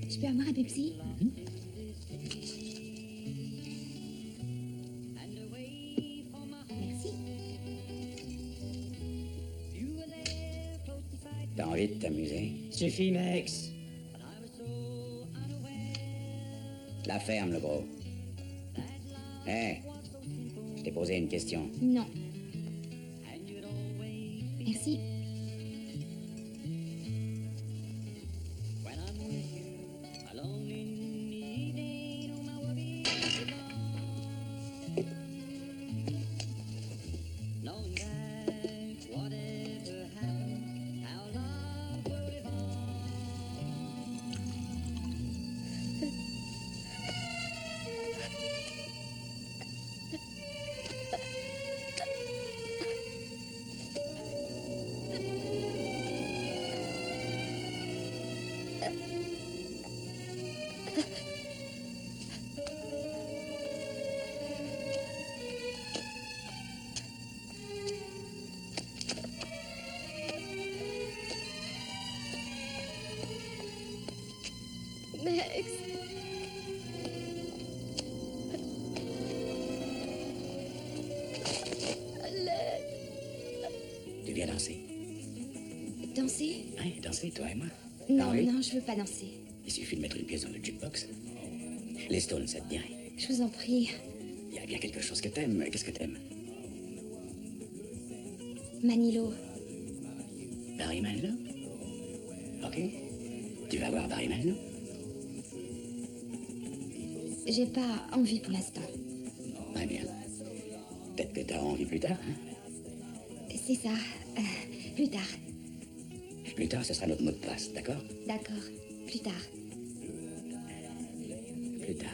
Je peux avoir un Pepsi? Merci. T'as envie de t'amuser? Suffit, Max. La ferme, le gros. Hé, je t'ai posé une question. Non. Merci. Max. À l'aide. Tu viens danser? Danser? Oui, danser, toi et moi. Non, oui? non, je veux pas danser. Il suffit de mettre une pièce dans le jukebox. Les Stones, ça te dirait? Je vous en prie. Il y a bien quelque chose que t'aimes. Qu'est-ce que t'aimes? Manilow. Barry Manilow? Ok. Tu vas voir Barry Manilow? J'ai pas envie pour l'instant. Très bien. Peut-être que t'auras envie plus tard, hein? C'est ça. Plus tard. Plus tard, ce sera notre mot de passe, d'accord? D'accord. Plus tard. Plus tard.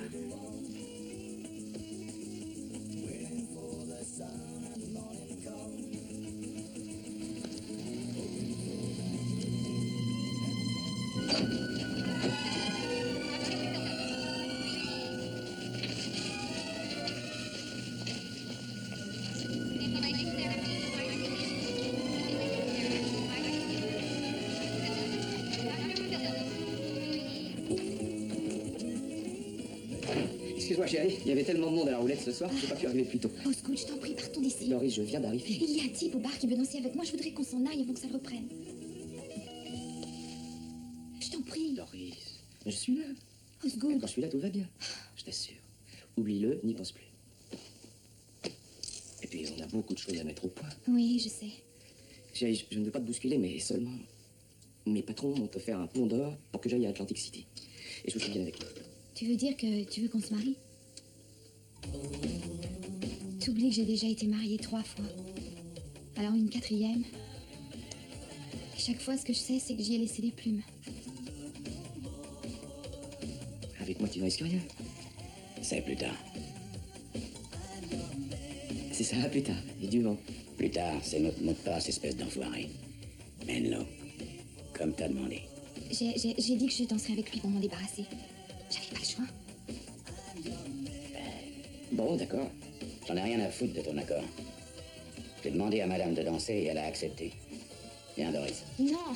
Excuse-moi, chérie, il y avait tellement de monde à la roulette ce soir que j'ai pas pu arriver plus tôt. Oh, Scoot, je t'en prie, partons d'ici. Doris, je viens d'arriver. Il y a un type au bar qui veut danser avec moi. Je voudrais qu'on s'en aille avant que ça le reprenne. Je t'en prie. Doris, je suis là. Oh, Scoot. Quand je suis là, tout va bien. Je t'assure. Oublie-le, n'y pense plus. Et puis, on a beaucoup de choses à mettre au point. Oui, je sais. Chérie, je ne veux pas te bousculer, mais seulement... Mes patrons m'ont offert un pont d'or pour que j'aille à Atlantic City. Et je viens avec toi. Tu veux dire que tu veux qu'on se marie? T'oublies que j'ai déjà été mariée 3 fois. Alors une 4e. Et chaque fois, ce que je sais, c'est que j'y ai laissé des plumes. Avec moi, tu ne risques rien. C'est plus tard. C'est ça, plus tard. Et du vent. Plus tard, c'est notre mot de passe, espèce d'enfoiré. Menlo, comme t'as demandé. J'ai dit que je danserais avec lui pour m'en débarrasser. J'avais pas le choix. Bon, d'accord. J'en ai rien à foutre de ton accord. J'ai demandé à madame de danser et elle a accepté. Viens, Doris. Non,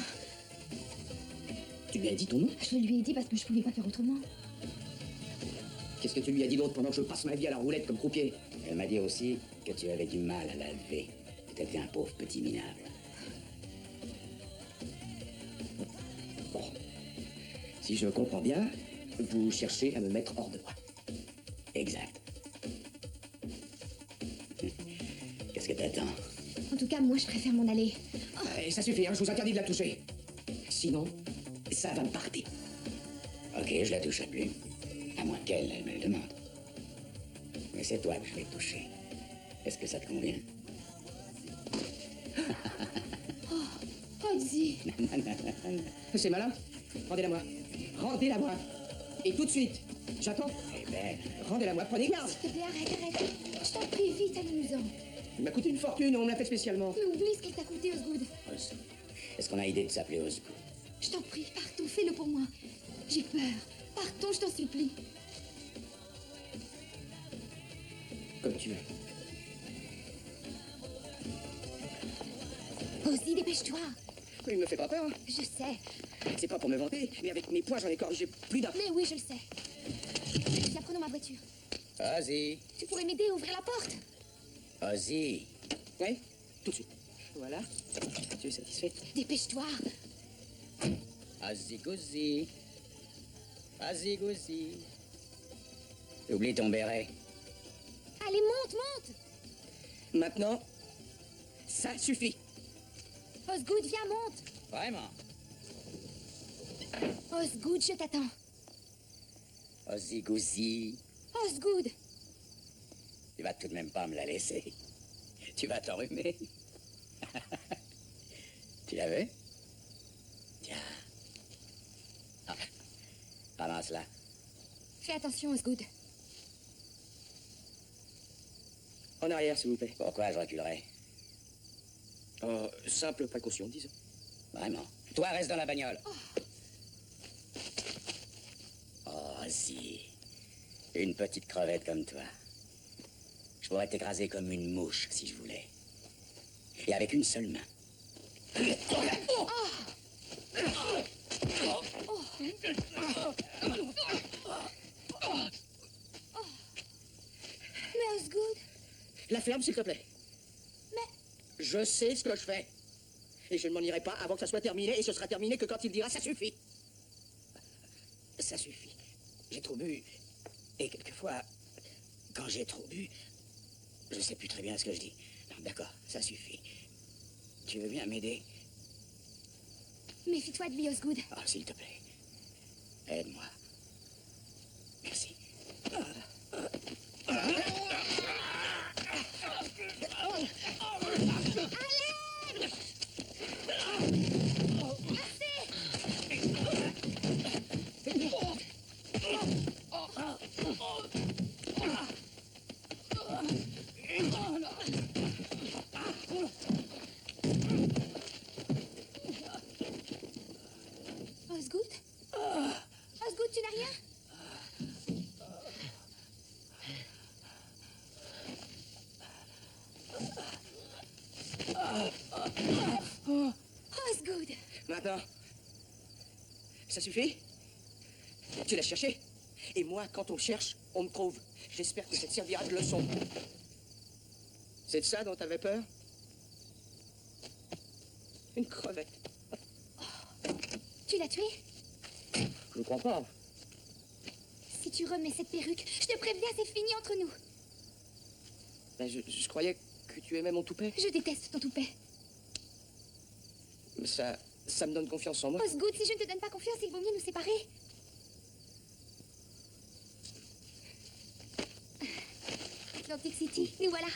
Tu lui as dit ton nom? je lui ai dit parce que je pouvais pas faire autrement. Qu'est-ce que tu lui as dit d'autre pendant que je passe ma vie à la roulette comme croupier? Elle m'a dit aussi que tu avais du mal à la lever. Que t'étais un pauvre petit minable. Bon. Si je comprends bien, vous cherchez à me mettre hors de moi. Exact. Qu'est-ce que t'attends? En tout cas, moi, je préfère m'en aller. Et ça suffit, hein, je vous interdis de la toucher. Sinon, ça va me partir. Ok, je la toucherai plus. À moins qu'elle, elle me le demande. Mais c'est toi que je vais toucher. Est-ce que ça te convient? Ozzy, C'est malin? Rendez-la moi. Rendez-la moi. Et tout de suite. J'attends. Eh ben, Rendez-la moi, prenez garde. s'il te plaît, arrête. Je t'en prie, vite, allons-nous-en. Il m'a coûté une fortune, on me l'a fait spécialement. Mais oublie ce qu'elle t'a coûté, Osgood. Osgood. Est-ce qu'on a idée de s'appeler Osgood? Je t'en prie, partons, fais-le pour moi. J'ai peur. Partons, je t'en supplie. Comme tu veux. Ozzy, dépêche-toi. Il me fait pas peur. Hein. Je sais. C'est pas pour me vanter, mais avec mes poings, j'en ai corrigé plus d'un. Mais oui, je le sais. Tiens, prenons ma voiture. Ozzy! Tu pourrais m'aider à ouvrir la porte? Ozzy! Oui, tout de suite. Voilà. Tu es satisfait? Dépêche-toi. Ozzy Gouzi! Ozzy Gouzi! Oublie ton béret. Allez, monte. Maintenant, ça suffit. Osgood, viens, monte. Vraiment? Osgood, je t'attends. Ozzy Gouzi! Osgood. Tu vas tout de même pas me la laisser. Tu vas t'enrhumer. Tu la veux? Tiens. Ah. Ramasse-la. Fais attention, Osgood. En arrière, s'il vous plaît. Pourquoi je reculerais? Oh, simple précaution, disons. Vraiment. Toi, reste dans la bagnole. Oh, si. Une petite crevette comme toi. Je pourrais t'écraser comme une mouche, si je voulais. Et avec une seule main. Mais Osgood. La ferme, s'il te plaît. Mais... Je sais ce que je fais. Et je ne m'en irai pas avant que ça soit terminé, et ce sera terminé que quand il dira ça suffit. Ça suffit. J'ai trop bu. Et quelquefois, quand j'ai trop bu, je sais plus très bien ce que je dis. Non, d'accord, ça suffit. Tu veux bien m'aider? Méfie-toi de lui, Osgood. Ah, s'il te plaît. Aide-moi. Merci. Osgood? Osgood, tu n'as rien? Osgood! Maintenant, ça suffit? Tu l'as cherché? Et moi, quand on me cherche, on me trouve. J'espère que ça te servira de leçon. C'est de ça dont t'avais peur? Une crevette. Tu l'as tué? Je ne crois pas. Si tu remets cette perruque, je te préviens, c'est fini entre nous. Ben, je croyais que tu aimais mon toupet. Je déteste ton toupet. Mais ça me donne confiance en moi. Osgood, si je ne te donne pas confiance, il vaut mieux nous séparer. Atlantic City, nous voilà.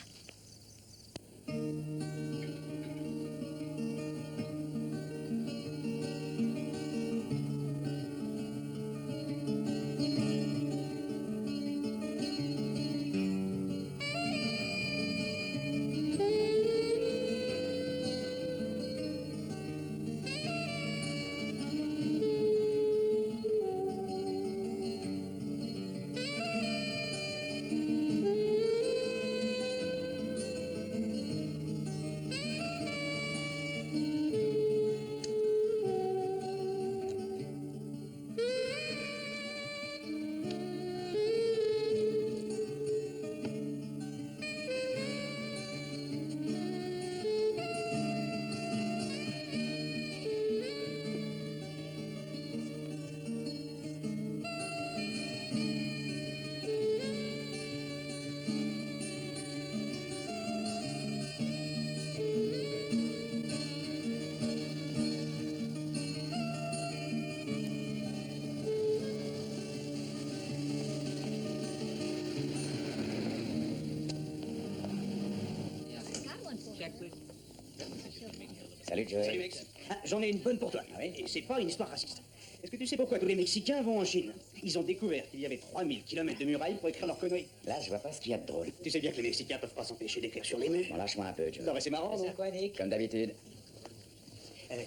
Salut, Joey. Salut, mec. Ah, j'en ai une bonne pour toi. Ah oui? Et c'est pas une histoire raciste. Est-ce que tu sais pourquoi tous les Mexicains vont en Chine? Ils ont découvert qu'il y avait 3000 kilomètres de murailles pour écrire leurs conneries. Là, je vois pas ce qu'il y a de drôle. Tu sais bien que les Mexicains peuvent pas s'empêcher d'écrire sur les murs. Bon, lâche-moi un peu, Joey. Non, mais c'est marrant, non? quoi, Nick? Comme d'habitude.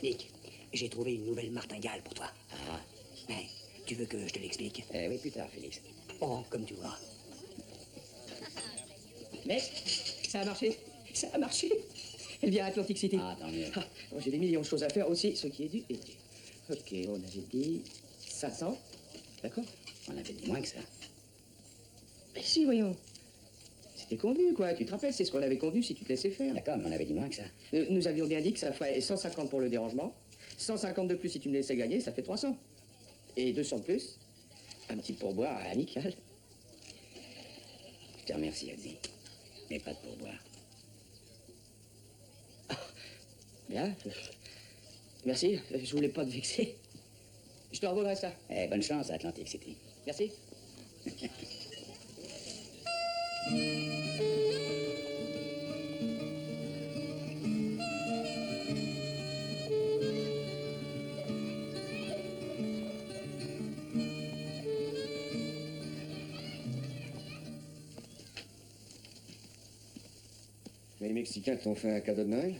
Nick, j'ai trouvé une nouvelle martingale pour toi. Ah. Ouais, tu veux que je te l'explique? Oui, plus tard, Félix. Oh, comme tu vois. Mais ça a marché. Ça a marché. Elle vient à Atlantic City. Ah, tant mieux. Ah, bon, j'ai des millions de choses à faire aussi, ce qui est dû est dû. Ok, on avait dit 500. D'accord? On avait dit moins que ça. Mais si, voyons. C'était convenu, quoi. Tu te rappelles, c'est ce qu'on avait convenu si tu te laissais faire. D'accord, mais on avait dit moins que ça. Nous avions bien dit que ça ferait 150 pour le dérangement, 150 de plus si tu me laissais gagner, ça fait 300. Et 200 de plus, un petit pourboire amical. Je te remercie, Ozzy. Mais pas de pourboire. Bien. Merci, je voulais pas te vexer. Je te redonnerai ça. Bonne chance à Atlantic City. Merci. Les Mexicains t'ont fait un cadeau de Noël?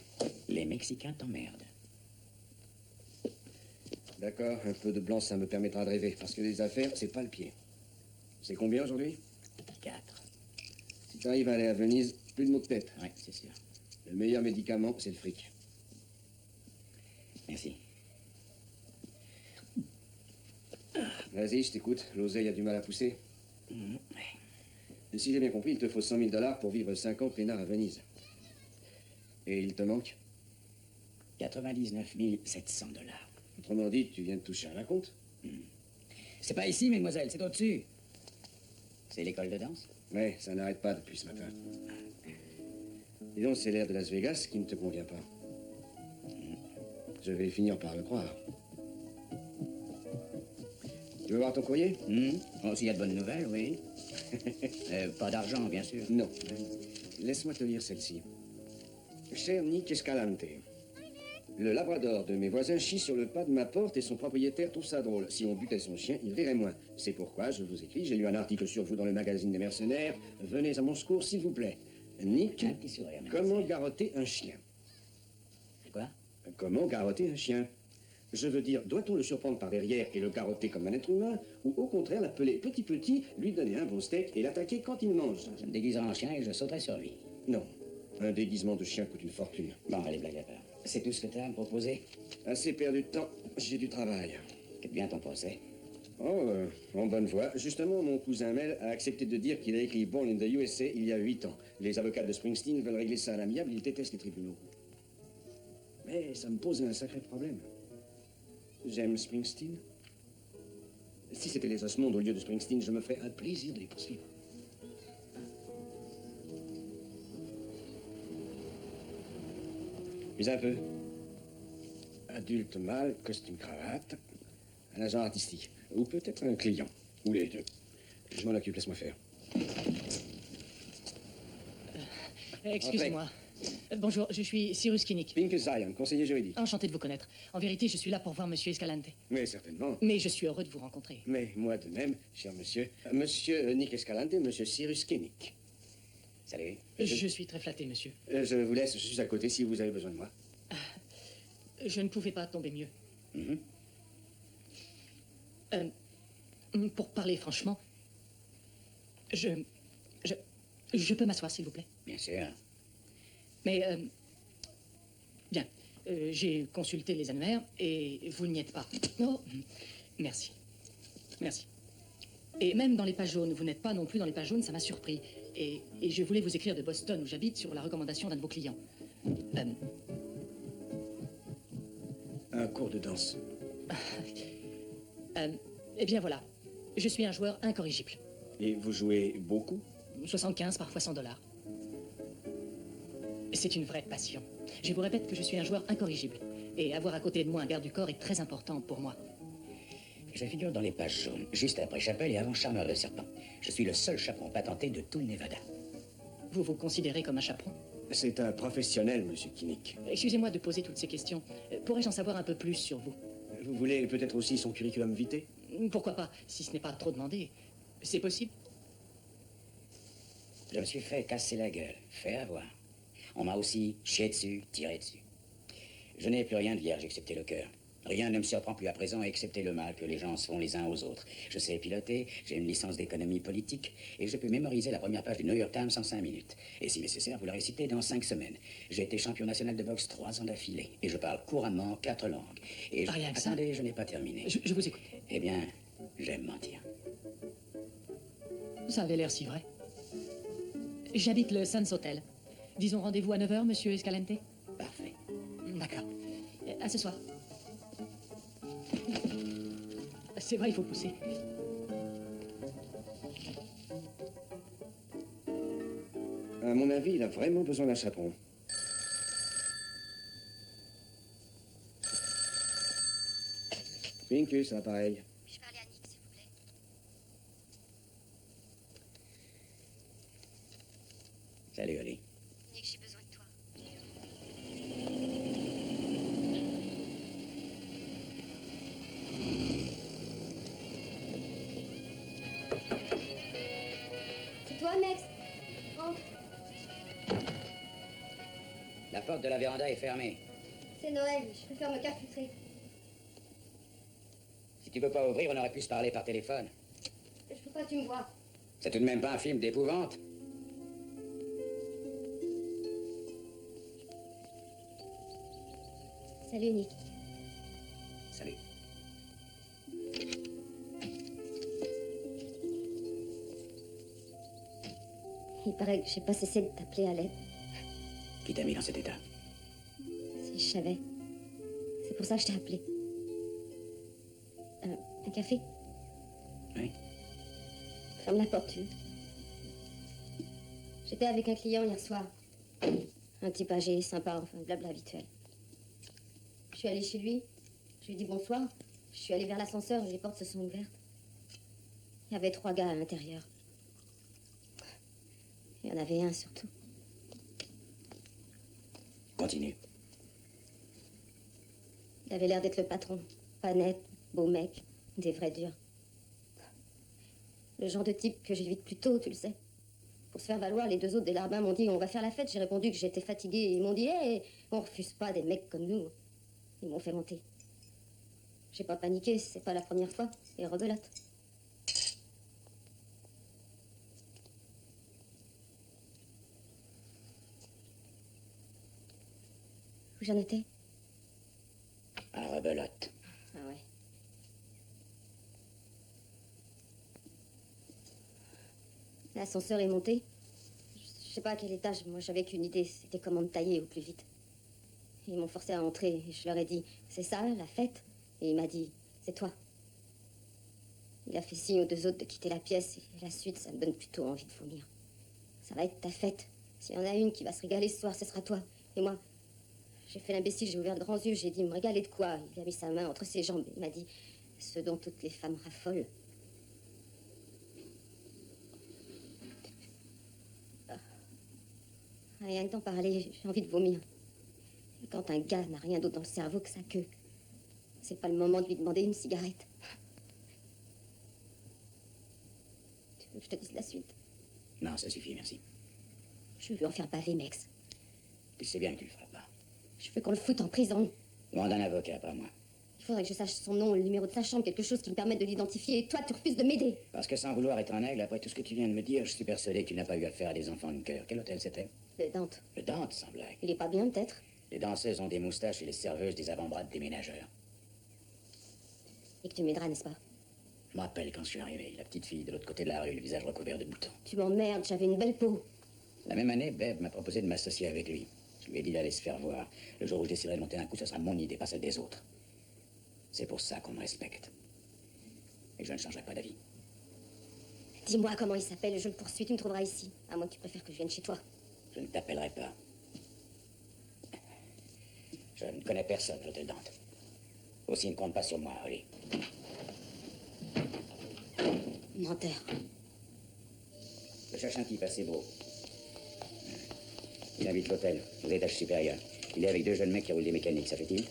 Les Mexicains t'emmerdent. D'accord, un peu de blanc, ça me permettra de rêver. Parce que les affaires, c'est pas le pied. C'est combien aujourd'hui? 4. Si tu arrives à aller à Venise, plus de maux de tête. Ouais, c'est sûr. Le meilleur médicament, c'est le fric. Merci. Vas-y, je t'écoute. L'oseille a du mal à pousser. Ouais. Et si j'ai bien compris, il te faut 100 000 $ pour vivre 5 ans peinard à Venise. Et il te manque? 99 700 $. Autrement dit, tu viens de toucher un acompte. C'est pas ici, mesdemoiselles, c'est au-dessus. C'est l'école de danse? Mais ça n'arrête pas depuis ce matin. Dis donc, c'est l'air de Las Vegas qui ne te convient pas. Je vais finir par le croire. Tu veux voir ton courrier? Oh, s'il y a de bonnes nouvelles, oui. Pas d'argent, bien sûr. Non. Laisse-moi te lire celle-ci. Cher Nick Escalante, le labrador de mes voisins chie sur le pas de ma porte et son propriétaire trouve ça drôle. Si on butait son chien, il rirait moins. C'est pourquoi je vous écris, j'ai lu un article sur vous dans le magazine des mercenaires. Venez à mon secours, s'il vous plaît. Nick, Un petit sourire, comment garrotter un chien? Quoi? Comment garrotter un chien? Je veux dire, doit-on le surprendre par derrière et le garrotter comme un être humain, ou au contraire l'appeler petit, lui donner un bon steak et l'attaquer quand il mange? Je me déguiserai en chien et je sauterai sur lui. Non, un déguisement de chien coûte une fortune. Bon, allez, blague à part. C'est tout ce que t'as à me proposer? Assez perdu de temps, j'ai du travail. Qu'est bien ton procès? Oh, en bonne voie. Justement, mon cousin Mel a accepté de dire qu'il a écrit Born in the USA il y a 8 ans. Les avocats de Springsteen veulent régler ça à l'amiable, ils détestent les tribunaux. Mais ça me pose un sacré problème. J'aime Springsteen. Si c'était les Osmonds au lieu de Springsteen, je me ferais un plaisir de les poursuivre. Puis un peu. Adulte mâle, costume cravate, un agent artistique. Ou peut-être un client. Ou les deux. Je m'en occupe, laisse-moi faire. Excusez-moi. Bonjour, je suis Cyrus Kinnick. Pink Zion, conseiller juridique. Enchanté de vous connaître. En vérité, je suis là pour voir Monsieur Escalante. Mais certainement. Mais je suis heureux de vous rencontrer. Mais moi de même, cher monsieur. Monsieur Nick Escalante, monsieur Cyrus Kinnick. Salut. Je suis très flatté, monsieur. Je vous laisse, je suis à côté si vous avez besoin de moi. Je ne pouvais pas tomber mieux. Mhm. Pour parler franchement, je peux m'asseoir, s'il vous plaît. Bien sûr. Mais, bien, j'ai consulté les annuaires et vous n'y êtes pas. Oh, merci. Merci. Et même dans les pages jaunes, vous n'êtes pas non plus dans les pages jaunes, ça m'a surpris. Et je voulais vous écrire de Boston, où j'habite, sur la recommandation d'un de vos clients. Un cours de danse. Eh bien voilà, je suis un joueur incorrigible. Et vous jouez beaucoup? 75, parfois $100. C'est une vraie passion. Je vous répète que je suis un joueur incorrigible. Et avoir à côté de moi un garde du corps est très important pour moi. Je figure dans les pages jaunes, juste après Chapelle et avant Charmeur de Serpent. Je suis le seul chaperon patenté de tout le Nevada. Vous vous considérez comme un chaperon? C'est un professionnel, monsieur Kinnick. Excusez-moi de poser toutes ces questions. Pourrais-je en savoir un peu plus sur vous? Vous voulez peut-être aussi son curriculum vitae? Pourquoi pas, si ce n'est pas trop demandé. C'est possible? Je me suis fait casser la gueule, fait avoir. On m'a aussi chié dessus, tiré dessus. Je n'ai plus rien de vierge excepté le cœur. Rien ne me surprend plus à présent, excepté le mal que les gens se font les uns aux autres. Je sais piloter, j'ai une licence d'économie politique, et je peux mémoriser la première page du New York Times en 5 minutes. Et si nécessaire, vous la récitez dans 5 semaines. J'ai été champion national de boxe 3 ans d'affilée, et je parle couramment 4 langues. Et Rien que ça. Attendez, je n'ai pas terminé. Je vous écoute. Eh bien, j'aime mentir. Ça avait l'air si vrai. J'habite le Sands Hotel. Disons rendez-vous à 9 h, monsieur Escalante? Parfait. D'accord. À ce soir. C'est vrai, il faut pousser. À mon avis, il a vraiment besoin d'un chaperon. Pincus, appareil. Puis-je parler à Nick, s'il vous plaît? Salut, Ali. Nick, j'ai besoin de toi. C'est toi, Max? Rentre. La porte de la véranda est fermée. C'est Noël, je préfère me calfutrer. Si tu veux pas ouvrir, on aurait pu se parler par téléphone. Je veux pas que tu me vois. C'est tout de même pas un film d'épouvante. Salut, Nick. Salut. Il paraît que j'ai pas cessé de t'appeler à l'aide. Qui t'a mis dans cet état? Si je savais. C'est pour ça que je t'ai appelé. Un café? Oui. Ferme la porte, tu veux. J'étais avec un client hier soir. Un type âgé, sympa, enfin, blabla habituel. Je suis allée chez lui. Je lui ai dit bonsoir. Je suis allée vers l'ascenseur et les portes se sont ouvertes. Il y avait 3 gars à l'intérieur. Il y en avait un surtout. Continue. Il avait l'air d'être le patron. Pas net, beau mec, des vrais durs. Le genre de type que j'évite plus tôt, tu le sais. Pour se faire valoir, les 2 autres des larbins m'ont dit on va faire la fête. J'ai répondu que j'étais fatiguée et ils m'ont dit hé, on refuse pas des mecs comme nous. Ils m'ont fait monter. J'ai pas paniqué, c'est pas la première fois. Et rebelote. Où j'en étais? À rebelote. Ah ouais. L'ascenseur est monté. Je sais pas à quel étage, moi j'avais qu'une idée, c'était comment me tailler au plus vite. Ils m'ont forcé à entrer et je leur ai dit, c'est ça, la fête? Et il m'a dit, c'est toi. Il a fait signe aux 2 autres de quitter la pièce et la suite, ça me donne plutôt envie de vomir. Ça va être ta fête. S'il y en a une qui va se régaler ce soir, ce sera toi. Et moi, j'ai fait l'imbécile, j'ai ouvert de grands yeux, j'ai dit, me régaler de quoi? Il a mis sa main entre ses jambes, il m'a dit, ce dont toutes les femmes raffolent. Rien que d'en parler, j'ai envie de vomir. Et quand un gars n'a rien d'autre dans le cerveau que sa queue, c'est pas le moment de lui demander une cigarette. Tu veux que je te dise la suite? Non, ça suffit, merci. Je veux lui en faire baver, Mex. Tu sais bien que tu le feras pas. Je veux qu'on le foute en prison. Demande un avocat, pas moi. Il faudrait que je sache son nom, le numéro de sa chambre, quelque chose qui me permette de l'identifier. Et toi, tu refuses de m'aider. Parce que sans vouloir être un aigle, après tout ce que tu viens de me dire, je suis persuadé que tu n'as pas eu affaire à des enfants de cœur. Quel hôtel c'était? Le Dante. Le Dante, sans blague. Il est pas bien, peut-être? Les danseuses ont des moustaches et les serveuses des avant-bras de déménageurs. Et que tu m'aideras, n'est-ce pas? Je me rappelle quand je suis arrivé, la petite fille de l'autre côté de la rue, le visage recouvert de boutons. Tu m'emmerdes, j'avais une belle peau. La même année, Bev m'a proposé de m'associer avec lui. Je lui ai dit d'aller se faire voir. Le jour où je déciderai de monter un coup, ce sera mon idée, pas celle des autres. C'est pour ça qu'on me respecte. Et je ne changerai pas d'avis. Dis-moi comment il s'appelle, je le poursuis, tu me trouveras ici. À moins que tu préfères que je vienne chez toi. Je ne t'appellerai pas. Je ne connais personne à l'hôtel Dante. Aussi, ne compte pas sur moi, Holly. Menteur. Je cherche un type assez beau. Il habite l'hôtel, aux étages supérieurs. Il est avec 2 jeunes mecs qui roulent des mécaniques, ça fait-il?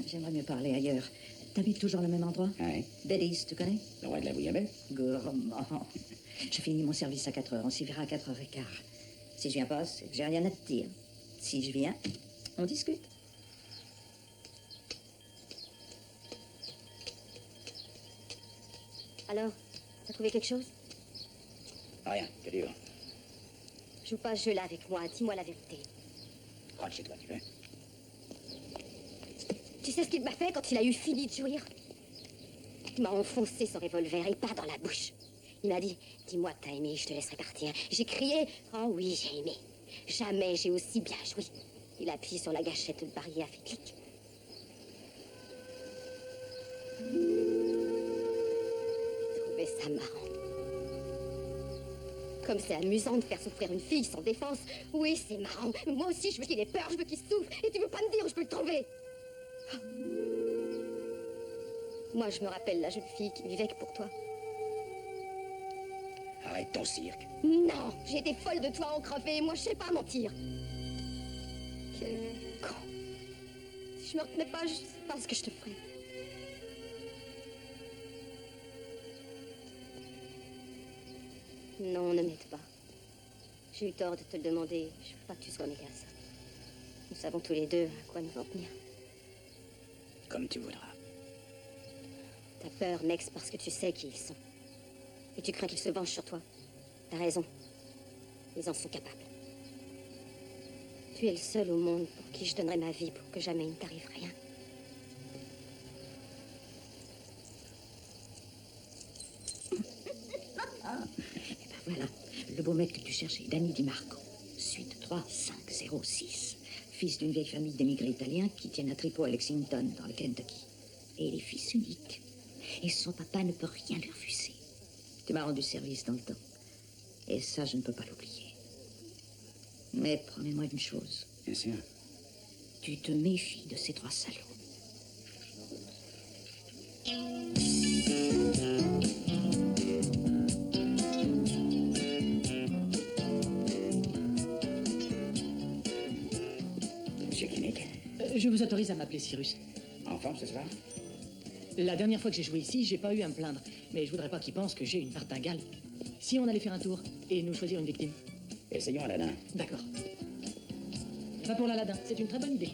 J'aimerais mieux parler ailleurs. T'habites toujours le même endroit? Ouais. Betty's, tu connais? Le roi de la bouillabaisse? Gourmand. Je finis mon service à 4 heures. On s'y verra à 4h15. Si je viens pas, c'est que j'ai rien à te dire. Si je viens, on discute. Alors, t'as trouvé quelque chose? Rien, que dur. Joue pas ce jeu-là avec moi, dis-moi la vérité. Rentre chez toi, tu veux? Tu sais ce qu'il m'a fait quand il a eu fini de jouir? Il m'a enfoncé son revolver et pas dans la bouche. Il m'a dit, dis-moi que t'as aimé, je te laisserai partir. J'ai crié, oh oui, j'ai aimé. Jamais j'ai aussi bien joué. Il a appuyé sur la gâchette, le barillet a fait clic. Je trouvais ça marrant. Comme c'est amusant de faire souffrir une fille sans défense. Oui, c'est marrant. Mais moi aussi, je veux qu'il ait peur, je veux qu'il souffre. Et tu veux pas me dire où je peux le trouver? Moi, je me rappelle la jeune fille qui vivait que pour toi. Arrête ton cirque. Non, j'ai été folle de toi en crevé. Moi, je sais pas mentir. Quel con. Si je me retenais pas, je sais pas ce que je te ferais. Non, ne m'aide pas. J'ai eu tort de te le demander. Je veux pas que tu sois mêlé à ça. Nous savons tous les deux à quoi nous en tenir. Comme tu voudras. T'as peur, Mex, parce que tu sais qui ils sont. Et tu crains qu'ils se vengent sur toi. T'as raison. Ils en sont capables. Tu es le seul au monde pour qui je donnerais ma vie pour que jamais il ne t'arrive rien. Voilà, le beau mec que tu cherchais, Danny Di Marco. Suite 3506. Fils d'une vieille famille d'émigrés italiens qui tiennent un tripot à Lexington, dans le Kentucky. Et il est fils unique. Et son papa ne peut rien lui refuser. Tu m'as rendu service dans le temps. Et ça, je ne peux pas l'oublier. Mais promets-moi une chose. Bien sûr. Tu te méfies de ces 3 salauds. Monsieur Kinnick, Je vous autorise à m'appeler Cyrus. en forme ce soir? La dernière fois que j'ai joué ici, j'ai pas eu à me plaindre. Mais je voudrais pas qu'ils pensent que j'ai une martingale. Si on allait faire un tour et nous choisir une victime. Essayons Aladdin. D'accord. Va pour l'Aladin, c'est une très bonne idée.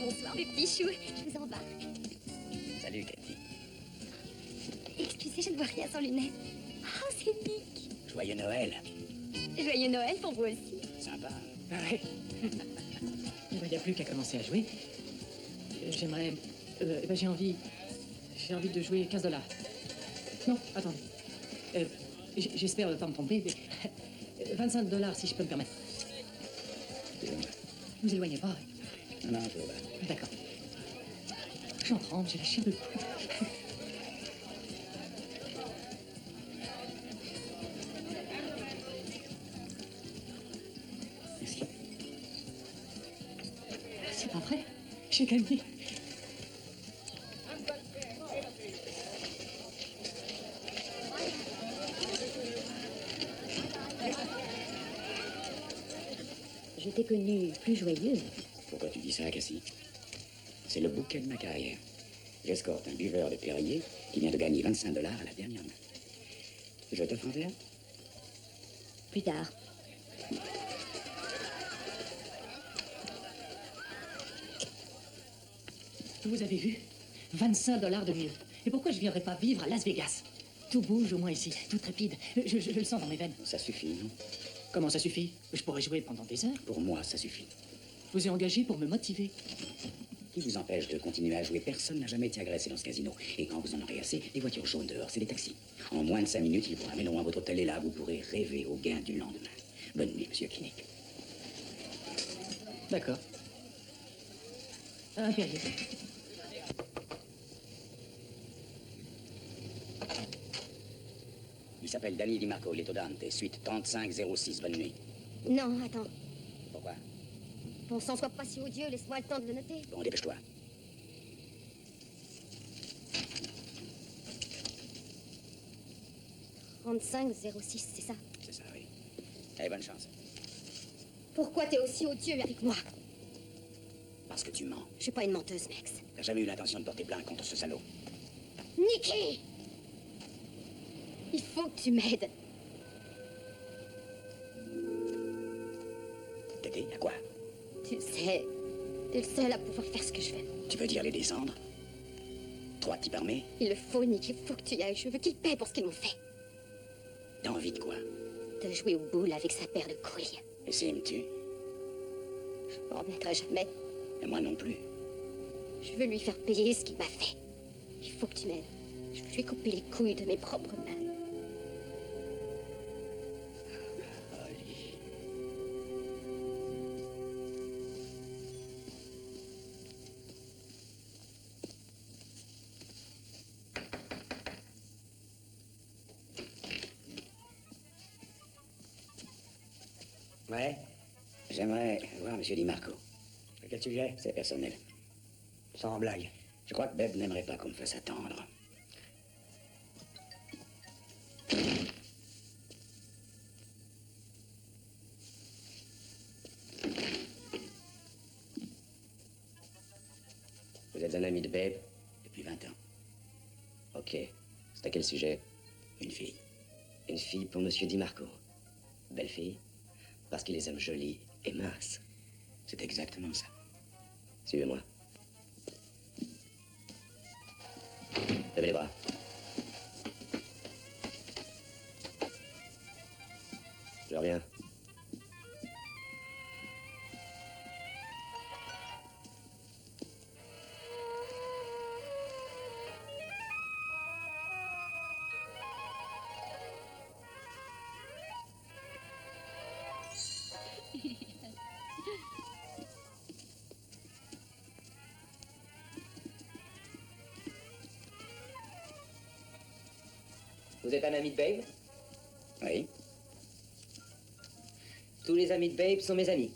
Bonsoir, mes petits choux. Je vous embarque. Salut, Cathy. Excusez, je ne vois rien sans lunettes. Oh, c'est Nick. Joyeux Noël. Joyeux Noël pour vous aussi. Sympa. Ah ouais. Il n'y a plus qu'à commencer à jouer. J'aimerais... j'ai envie... J'ai envie de jouer 15 $. Non, attendez. J'espère ne pas me tromper, mais 25 $ si je peux me permettre. Excusez-moi. Vous éloignez pas. Non, je vois. D'accord. J'en tremble, j'ai la chair de poule. Merci. C'est pas vrai. J'ai gagné. Je t'ai connu plus joyeux. Pourquoi tu dis ça, Cassie? C'est le bouquet de ma carrière. J'escorte un buveur de Perrier qui vient de gagner 25 $ à la dernière main. Je t'offre un verre? Plus tard. Vous avez vu 25 $ de mieux. Et pourquoi je viendrais pas vivre à Las Vegas? Tout bouge au moins ici, tout trépide. Je le sens dans mes veines. Ça suffit, non? Comment ça suffit? Je pourrais jouer pendant des heures. Pour moi, ça suffit. Je vous ai engagé pour me motiver. Qui vous empêche de continuer à jouer? Personne n'a jamais été agressé dans ce casino. Et quand vous en aurez assez, les voitures jaunes dehors, c'est des taxis. En moins de 5 minutes, ils vous ramèneront à votre hôtel et là, vous pourrez rêver au gain du lendemain. Bonne nuit, monsieur Kinnick. D'accord. Un Perrier. Il s'appelle Danny Di Marco, il est au Dante, suite 3506, bonne nuit. Non, attends. Pourquoi? Bon sang, sois pas si odieux, laisse-moi le temps de le noter. Bon, dépêche-toi. 3506, c'est ça? C'est ça, oui. Allez, bonne chance. Pourquoi t'es aussi odieux avec moi? Parce que tu mens. Je suis pas une menteuse, Max. T'as jamais eu l'intention de porter plainte contre ce salaud. Nicky! Il faut que tu m'aides. T'aider à quoi? Tu le sais. T'es le seul à pouvoir faire ce que je veux. Tu veux dire les descendre? 3 types armés? Il le faut, Nick. Il faut que tu y ailles. Je veux qu'il paie pour ce qu'ils m'ont fait. T'as envie de quoi? De jouer aux boules avec sa paire de couilles. Et s'il me tue? Je m'en remettrai jamais. Et moi non plus. Je veux lui faire payer ce qu'il m'a fait. Il faut que tu m'aides. Je veux lui couper les couilles de mes propres mains. Ouais. J'aimerais voir M. Di Marco. À quel sujet? C'est personnel. Sans blague. Je crois que Beb n'aimerait pas qu'on me fasse attendre. Vous êtes un ami de Babe? Depuis 20 ans. Ok. C'est à quel sujet? Une fille. Une fille pour Monsieur Di Marco. Belle fille? Parce qu'il les aime jolies et minces. C'est exactement ça. Suivez-moi. Levez les bras. Je reviens. Vous êtes un ami de Babe? Oui. Tous les amis de Babe sont mes amis.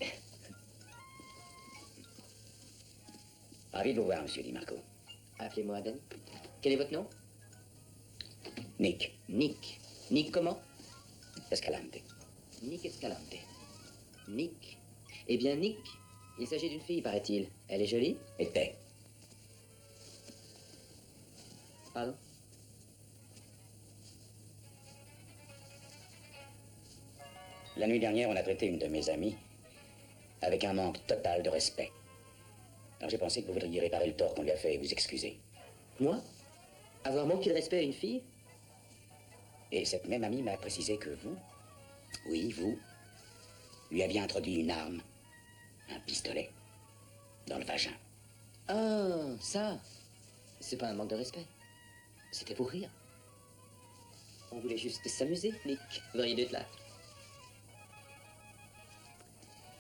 Ravi de vous voir, M. Di Marco. Appelez-moi Ben. Quel est votre nom? Nick Nick. Nick comment? Escalante. Nick Escalante. Nick. Eh bien, Nick, il s'agit d'une fille, paraît-il. Elle est jolie? Était. Pardon? La nuit dernière, on a traité une de mes amies avec un manque total de respect. Alors j'ai pensé que vous voudriez réparer le tort qu'on lui a fait et vous excuser. Moi? Avoir manqué de respect à une fille? Et cette même amie m'a précisé que vous, oui, vous, lui aviez introduit une arme, un pistolet, dans le vagin. Ah, ça. C'est pas un manque de respect. C'était pour rire. On voulait juste s'amuser, Nick. Vous devriez être là.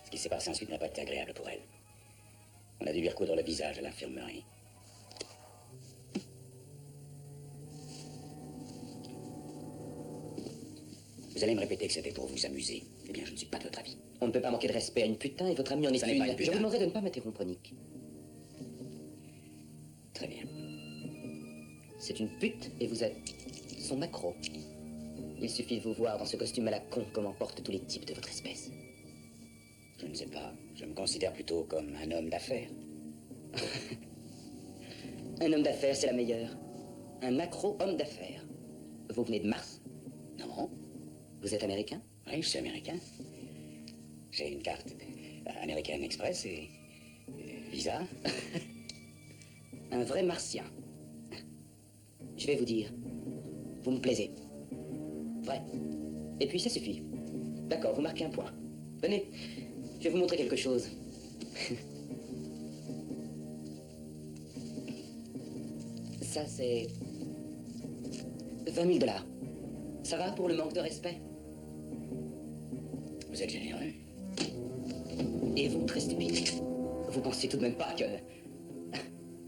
Ce qui s'est passé ensuite n'a pas été agréable pour elle. On a dû lui recoudre le visage à l'infirmerie. Vous allez me répéter que c'était pour vous amuser. Eh bien, je ne suis pas de votre avis. On ne peut pas manquer de respect à une putain et votre ami en est Ça n'est une. pas une putain. Je vous demanderai de ne pas m'interrompre, Nick. Très bien. C'est une pute et vous êtes son macro. Il suffit de vous voir dans ce costume à la con comme en portent tous les types de votre espèce. Je ne sais pas. Je me considère plutôt comme un homme d'affaires. Un homme d'affaires, c'est la meilleure. Un macro homme d'affaires. Vous venez de Mars? Non. Vous êtes américain? Oui, je suis américain. J'ai une carte American Express et visa. Un vrai martien. Je vais vous dire, vous me plaisez. Vrai. Et puis ça suffit. D'accord, vous marquez un point. Venez, je vais vous montrer quelque chose. Ça, c'est 20 000 $. Ça va pour le manque de respect? Vous êtes généreux. Et vous, très stupide. Vous pensez tout de même pas que...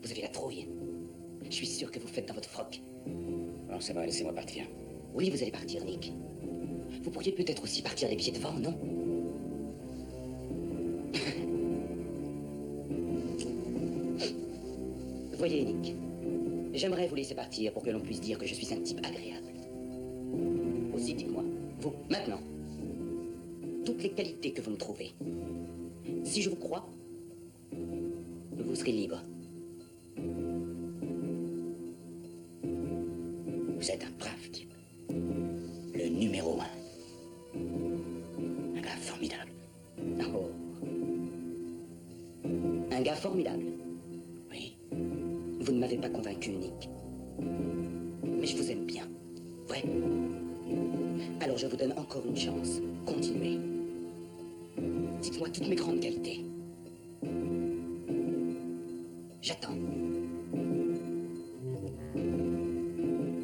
Vous avez la trouille. Je suis sûr que vous faites dans votre froc. Alors ça va, laissez-moi partir. Oui, vous allez partir, Nick. Vous pourriez peut-être aussi partir les pieds devant, non? Voyez, Nick, j'aimerais vous laisser partir pour que l'on puisse dire que je suis un type agréable. toutes les qualités que vous me trouvez. Si je vous crois, vous serez libre. Vous êtes un brave type. Le numéro 1. Un gars formidable. Oh. Un gars formidable. Oui. Vous ne m'avez pas convaincu, Nick. Mais je vous aime bien. Vrai. Alors je vous donne encore une chance. Continuez. Dites-moi toutes mes grandes qualités. J'attends.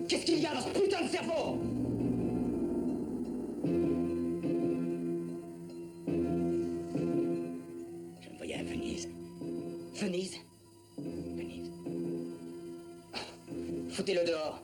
Qu'est-ce qu'il y a dans ce putain de cerveau? Je me voyais à Venise. Venise? Venise. Foutez-le dehors.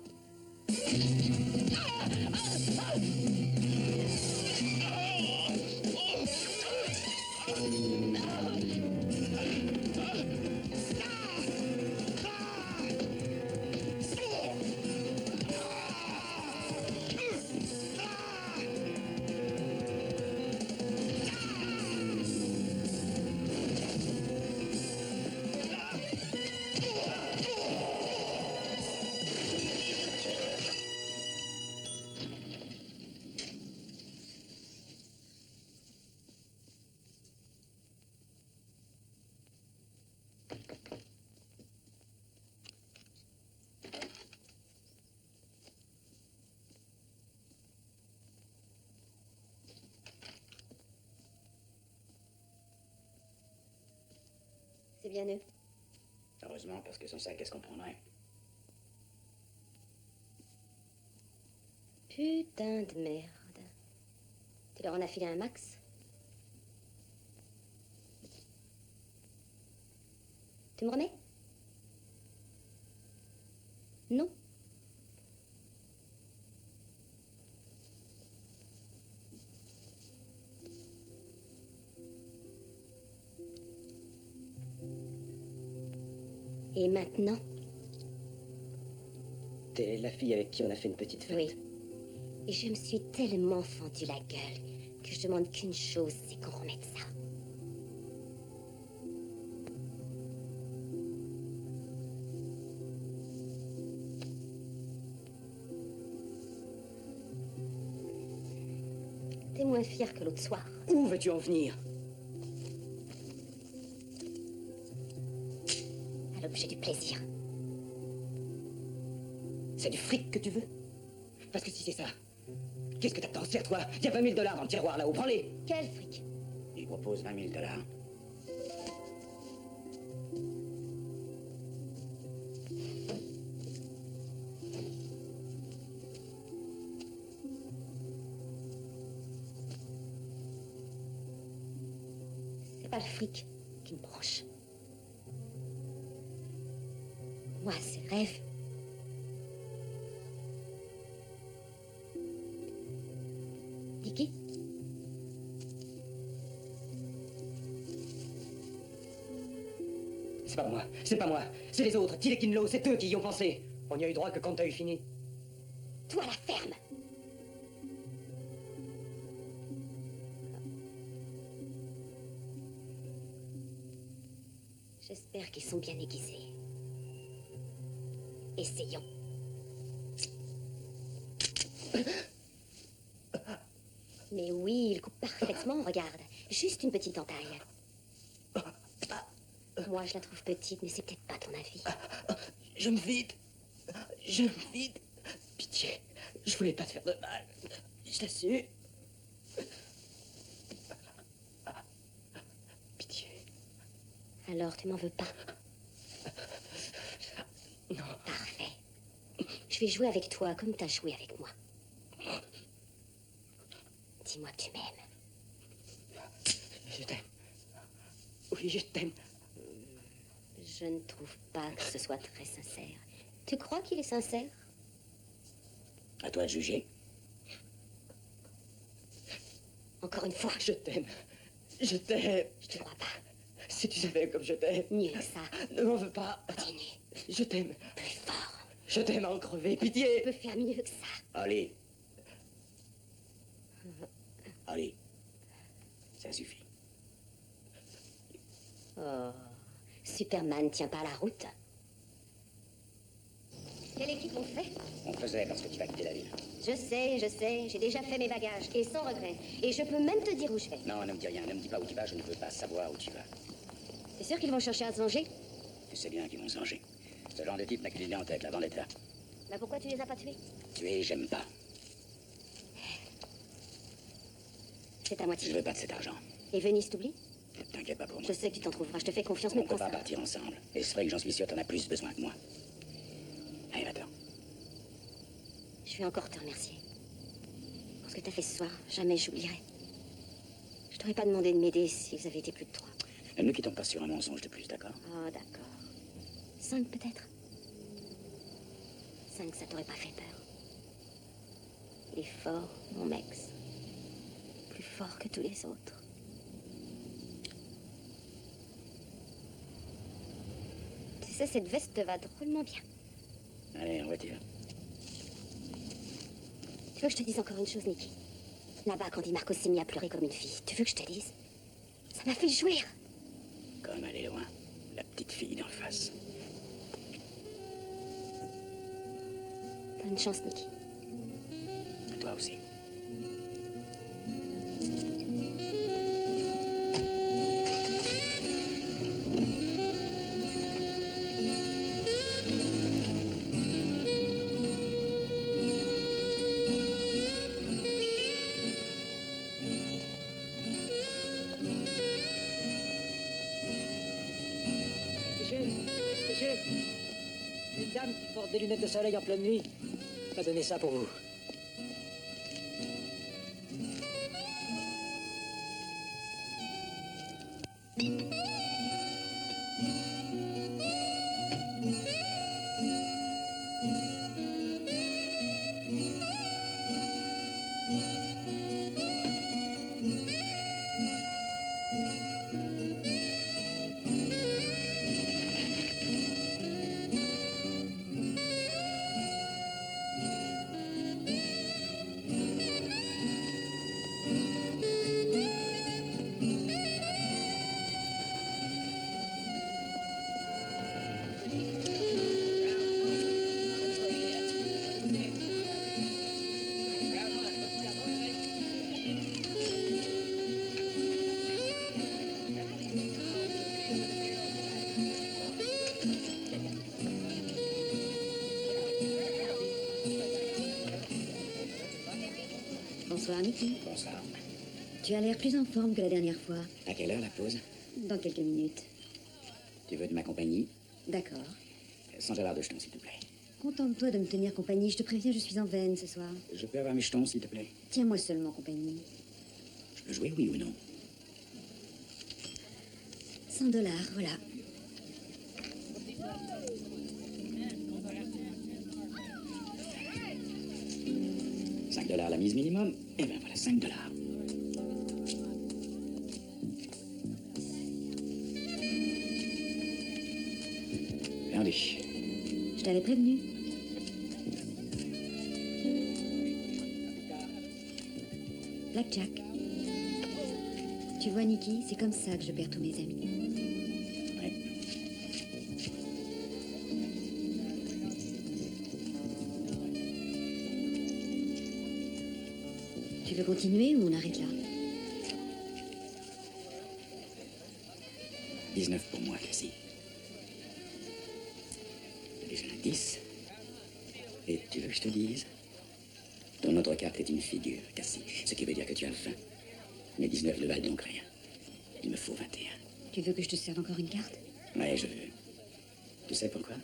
C'est bien eux. Heureusement, parce que sans ça, qu'est-ce qu'on prendrait? Putain de merde. Tu leur en as filé un max? Tu me remets? Non. Et maintenant? T'es la fille avec qui on a fait une petite fête. Oui. Et je me suis tellement fendu la gueule que je demande qu'une chose, c'est qu'on remette ça. T'es moins fier que l'autre soir. Où veux-tu en venir? À l'objet du plaisir. C'est du fric que tu veux? Parce que si c'est ça, qu'est-ce que t'as pensé à toi? Il y a 20 000 $ dans le tiroir là-haut, prends-les! Quel fric? Il propose 20 000 $. C'est pas le fric qui me branche. Moi, c'est le rêve. Dicky? C'est pas moi, c'est pas moi, c'est les autres, Till et Kinlow, c'est eux qui y ont pensé. On n'y a eu droit que quand t'as eu fini. Toi, la ferme! J'espère qu'ils sont bien aiguisés. Essayons. Mais oui, il coupe parfaitement, regarde. Juste une petite entaille. Moi, je la trouve petite, mais c'est peut-être pas ton avis. Je me vide. Je me vide. Pitié, je voulais pas te faire de mal. Je t'assure. Pitié. Alors, tu m'en veux pas? Non. Parfait. Je vais jouer avec toi comme t'as joué avec moi. Dis-moi que tu m'aimes. Je t'aime. Oui, je t'aime. Je ne trouve pas que ce soit très sincère. Tu crois qu'il est sincère? À toi de juger. Encore une fois, Je t'aime. Je t'aime. je te crois pas. Si tu savais comme je t'aime. Mieux que ça. Ne m'en veux pas. Continue. Je t'aime. Plus fort. Je t'aime à en crever. Tu Pitié. peux faire mieux que ça. Allez. Allez. Oh, Superman tient pas la route. Quelle équipe on fait? On faisait parce que tu vas quitter la ville. Je sais, j'ai déjà fait mes bagages, et sans regret. Et je peux même te dire où je vais. Non, ne me dis rien, ne me dis pas où tu vas, je ne veux pas savoir où tu vas. T'es sûr qu'ils vont chercher à se venger? Tu sais bien qu'ils vont se venger. Ce genre de type n'a qu'une idée en tête, la vendetta. Bah pourquoi tu les as pas tués? Tuer, j'aime pas. C'est à Je moitié. veux pas de cet argent. Et Venise t'oublie? Ne t'inquiète pas pour moi. Je sais que tu t'en trouveras, je te fais confiance, On mais ne peut prends pas ça. partir ensemble. Et c'est vrai que j'en suis sûr, t'en as plus besoin que moi. Allez, va-t'en. Je vais encore te remercier. Pour ce que t'as fait ce soir, jamais j'oublierai. Je t'aurais pas demandé de m'aider s'ils avaient été plus de 3. Ne quittons pas sur un mensonge de plus, d'accord? Oh, d'accord. 5 peut-être? 5, ça t'aurait pas fait peur. Il est fort, mon Mex. Plus fort que tous les autres. Tu sais, cette veste te va drôlement bien. Allez, en voiture. Tu veux que je te dise encore une chose, Nicky? Là-bas, quand Di Marco s'est mis à pleurer comme une fille, tu veux que je te dise? Ça m'a fait jouir. Comme elle est loin, la petite fille d'en face. Bonne chance, Nicky. Toi aussi. Monsieur, une dame qui porte des lunettes de soleil en pleine nuit m'a donné ça pour vous. Bonsoir, Nicky. Bonsoir. Tu as l'air plus en forme que la dernière fois. À quelle heure la pause? Dans quelques minutes. Tu veux de ma compagnie? D'accord. $100 de jetons, s'il te plaît. Contente-toi de me tenir compagnie. Je te préviens, je suis en veine ce soir. Je peux avoir mes jetons, s'il te plaît? Tiens-moi seulement compagnie. Je peux jouer, oui ou non? $100, voilà. $5 la mise minimum? Eh bien voilà, $5. Vendu. Je t'avais prévenu. Blackjack. Tu vois, Nicky, c'est comme ça que je perds tous mes amis. Ouais. Tu veux continuer ou on arrête là? 19 pour moi, Cassie. Déjà un 10. Et tu veux que je te dise? Ton autre carte est une figure, Cassie. Ce qui veut dire que tu as 20. Mais 19 ne valent donc rien. Il me faut 21. Tu veux que je te serve encore une carte? Ouais, je veux. Tu sais pourquoi?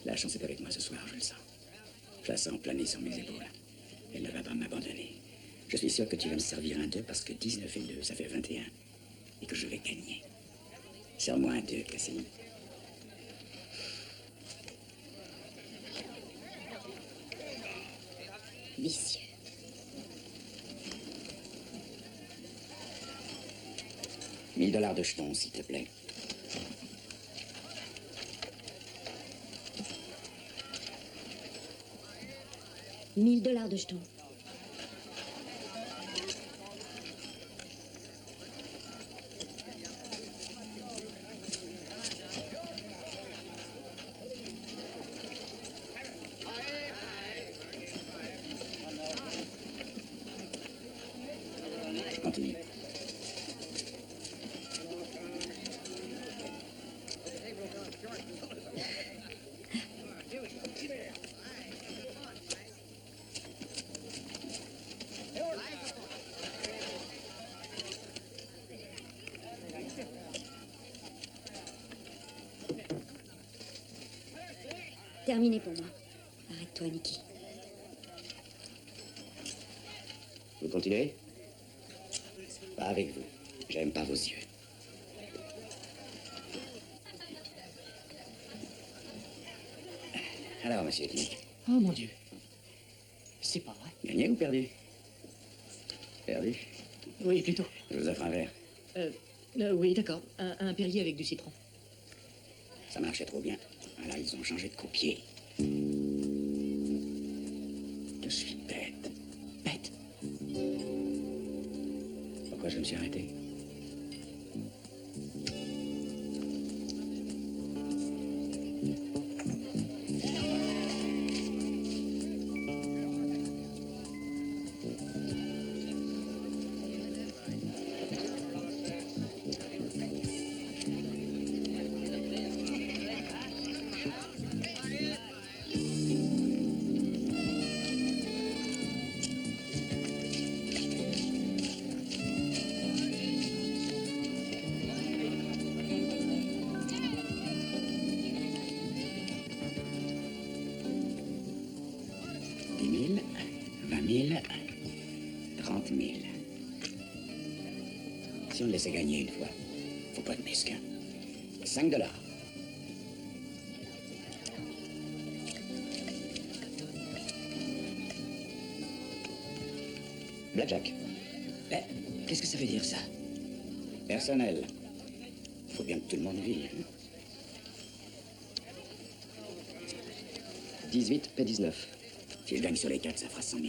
La chance est avec moi ce soir, je le sens. Je la sens planer sur mes épaules. Elle ne va pas m'abandonner. Je suis sûr que tu vas me servir un 2 parce que 19 et 2, ça fait 21. Et que je vais gagner. Serre-moi un 2, Cassie. Vicieux. $1000 de jetons, s'il te plaît. $1000 de jetons. Continue. Terminé pour moi. Arrête-toi, Nicky. Vous continuez? Pas avec vous. J'aime pas vos yeux. Alors, monsieur Clinique, Oh mon Dieu. C'est pas vrai. gagné ou perdu? Perdu? Oui, plutôt. Je vous offre un verre. Oui, d'accord. Un Perrier avec du citron. Ça marchait trop bien. Alors, ils ont changé de copier. Je suis bête. Bête. Pourquoi je me suis arrêté? Si on le laissait gagner une fois, faut pas être mesquin. 5 $. Blackjack. Eh, qu'est-ce que ça veut dire, ça? Personnel. Faut bien que tout le monde vive. 18 et 19. Si je gagne sur les 4, ça fera 100 000.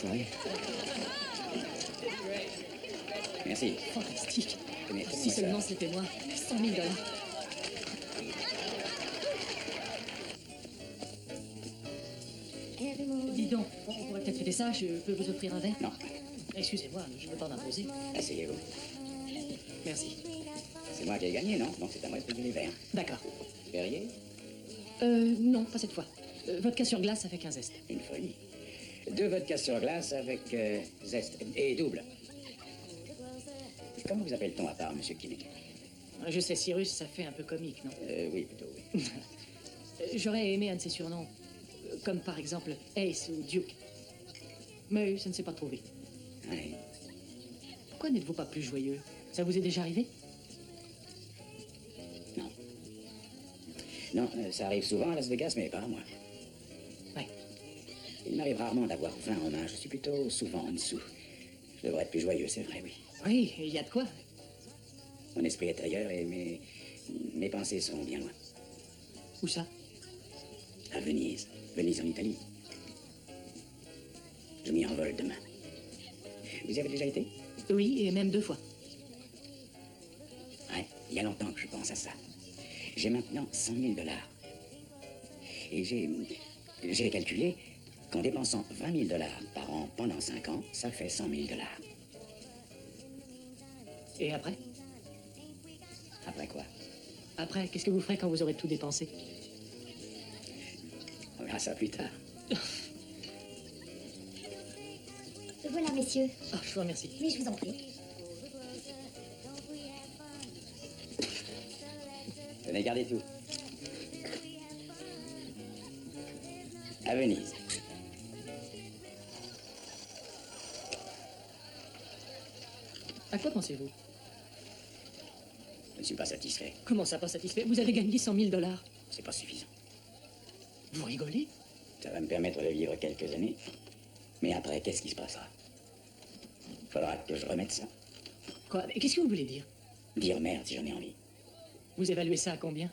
Ouais. Merci. Fantastique. Tenez, Si tenez, seulement ça. c'était moi. 100 000 $. Dis donc, on pourrait peut-être fêter ça. Je peux vous offrir un verre? Non, Excusez-moi, je ne veux pas m'imposer. asseyez-vous. Merci. C'est moi qui ai gagné, non? Donc c'est à moi de payer les verres. D'accord. Perrier? Non, pas cette fois. Vodka sur glace avec un zeste. Une folie. 2 vodkas sur glace avec zeste. Et double. Comment vous appelle-t-on à part, monsieur Kinnick? Je sais, Cyrus, ça fait un peu comique, non? Oui, plutôt, oui. J'aurais aimé un de ces surnoms, comme par exemple Ace ou Duke. Mais ça ne s'est pas trouvé. Ouais. Pourquoi n'êtes-vous pas plus joyeux? Ça vous est déjà arrivé? Non. Non, ça arrive souvent à Las Vegas, mais pas à moi. Ouais. Il m'arrive rarement d'avoir 20 en main. Je suis plutôt souvent en dessous. Je devrais être plus joyeux, c'est vrai, oui. Oui, il y a de quoi. Mon esprit est ailleurs et mes pensées sont bien loin. Où ça? À Venise. Venise en Italie. Je m'y envole demain. Vous y avez déjà été? Oui, et même 2 fois. Ouais, il y a longtemps que je pense à ça. J'ai maintenant 100 000 $. Et j'ai calculé qu'en dépensant 20 000 $ par an pendant 5 ans, ça fait 100 000 $. Et après? Après quoi? Après, qu'est-ce que vous ferez quand vous aurez tout dépensé? On verra ça plus tard. Voilà, messieurs. Oh, je vous remercie. Oui, je vous en prie. Tenez, gardez tout. À Venise. À quoi pensez-vous? Je ne suis pas satisfait. Comment ça, pas satisfait? Vous avez gagné 100 000 $. C'est pas suffisant. Vous rigolez? Ça va me permettre de vivre quelques années. Mais après, qu'est-ce qui se passera? Faudra que je remette ça. Quoi? Mais qu'est-ce que vous voulez dire? Dire merde si j'en ai envie. Vous évaluez ça à combien?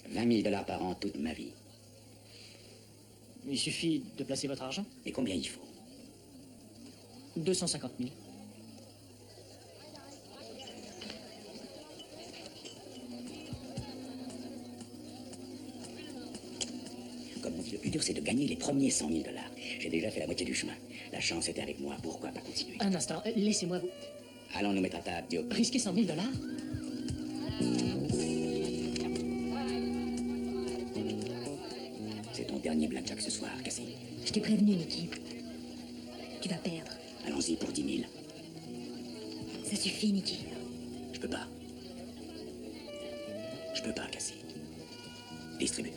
20 000 $ par an toute ma vie. Il suffit de placer votre argent. Et combien il faut? 250 000. dit, le plus dur, c'est de gagner les premiers 100 000 dollars. J'ai déjà fait la moitié du chemin. La chance était avec moi. Pourquoi pas continuer? Un instant, laissez-moi vous... Allons nous mettre à table, Duke. Risquer 100 000 dollars? C'est ton dernier blackjack ce soir, Cassie. Je t'ai prévenu, Nicky. Tu vas perdre. Allons-y pour 10 000. Ça suffit, Nicky. Je peux pas. Je peux pas, Cassie. Distribue.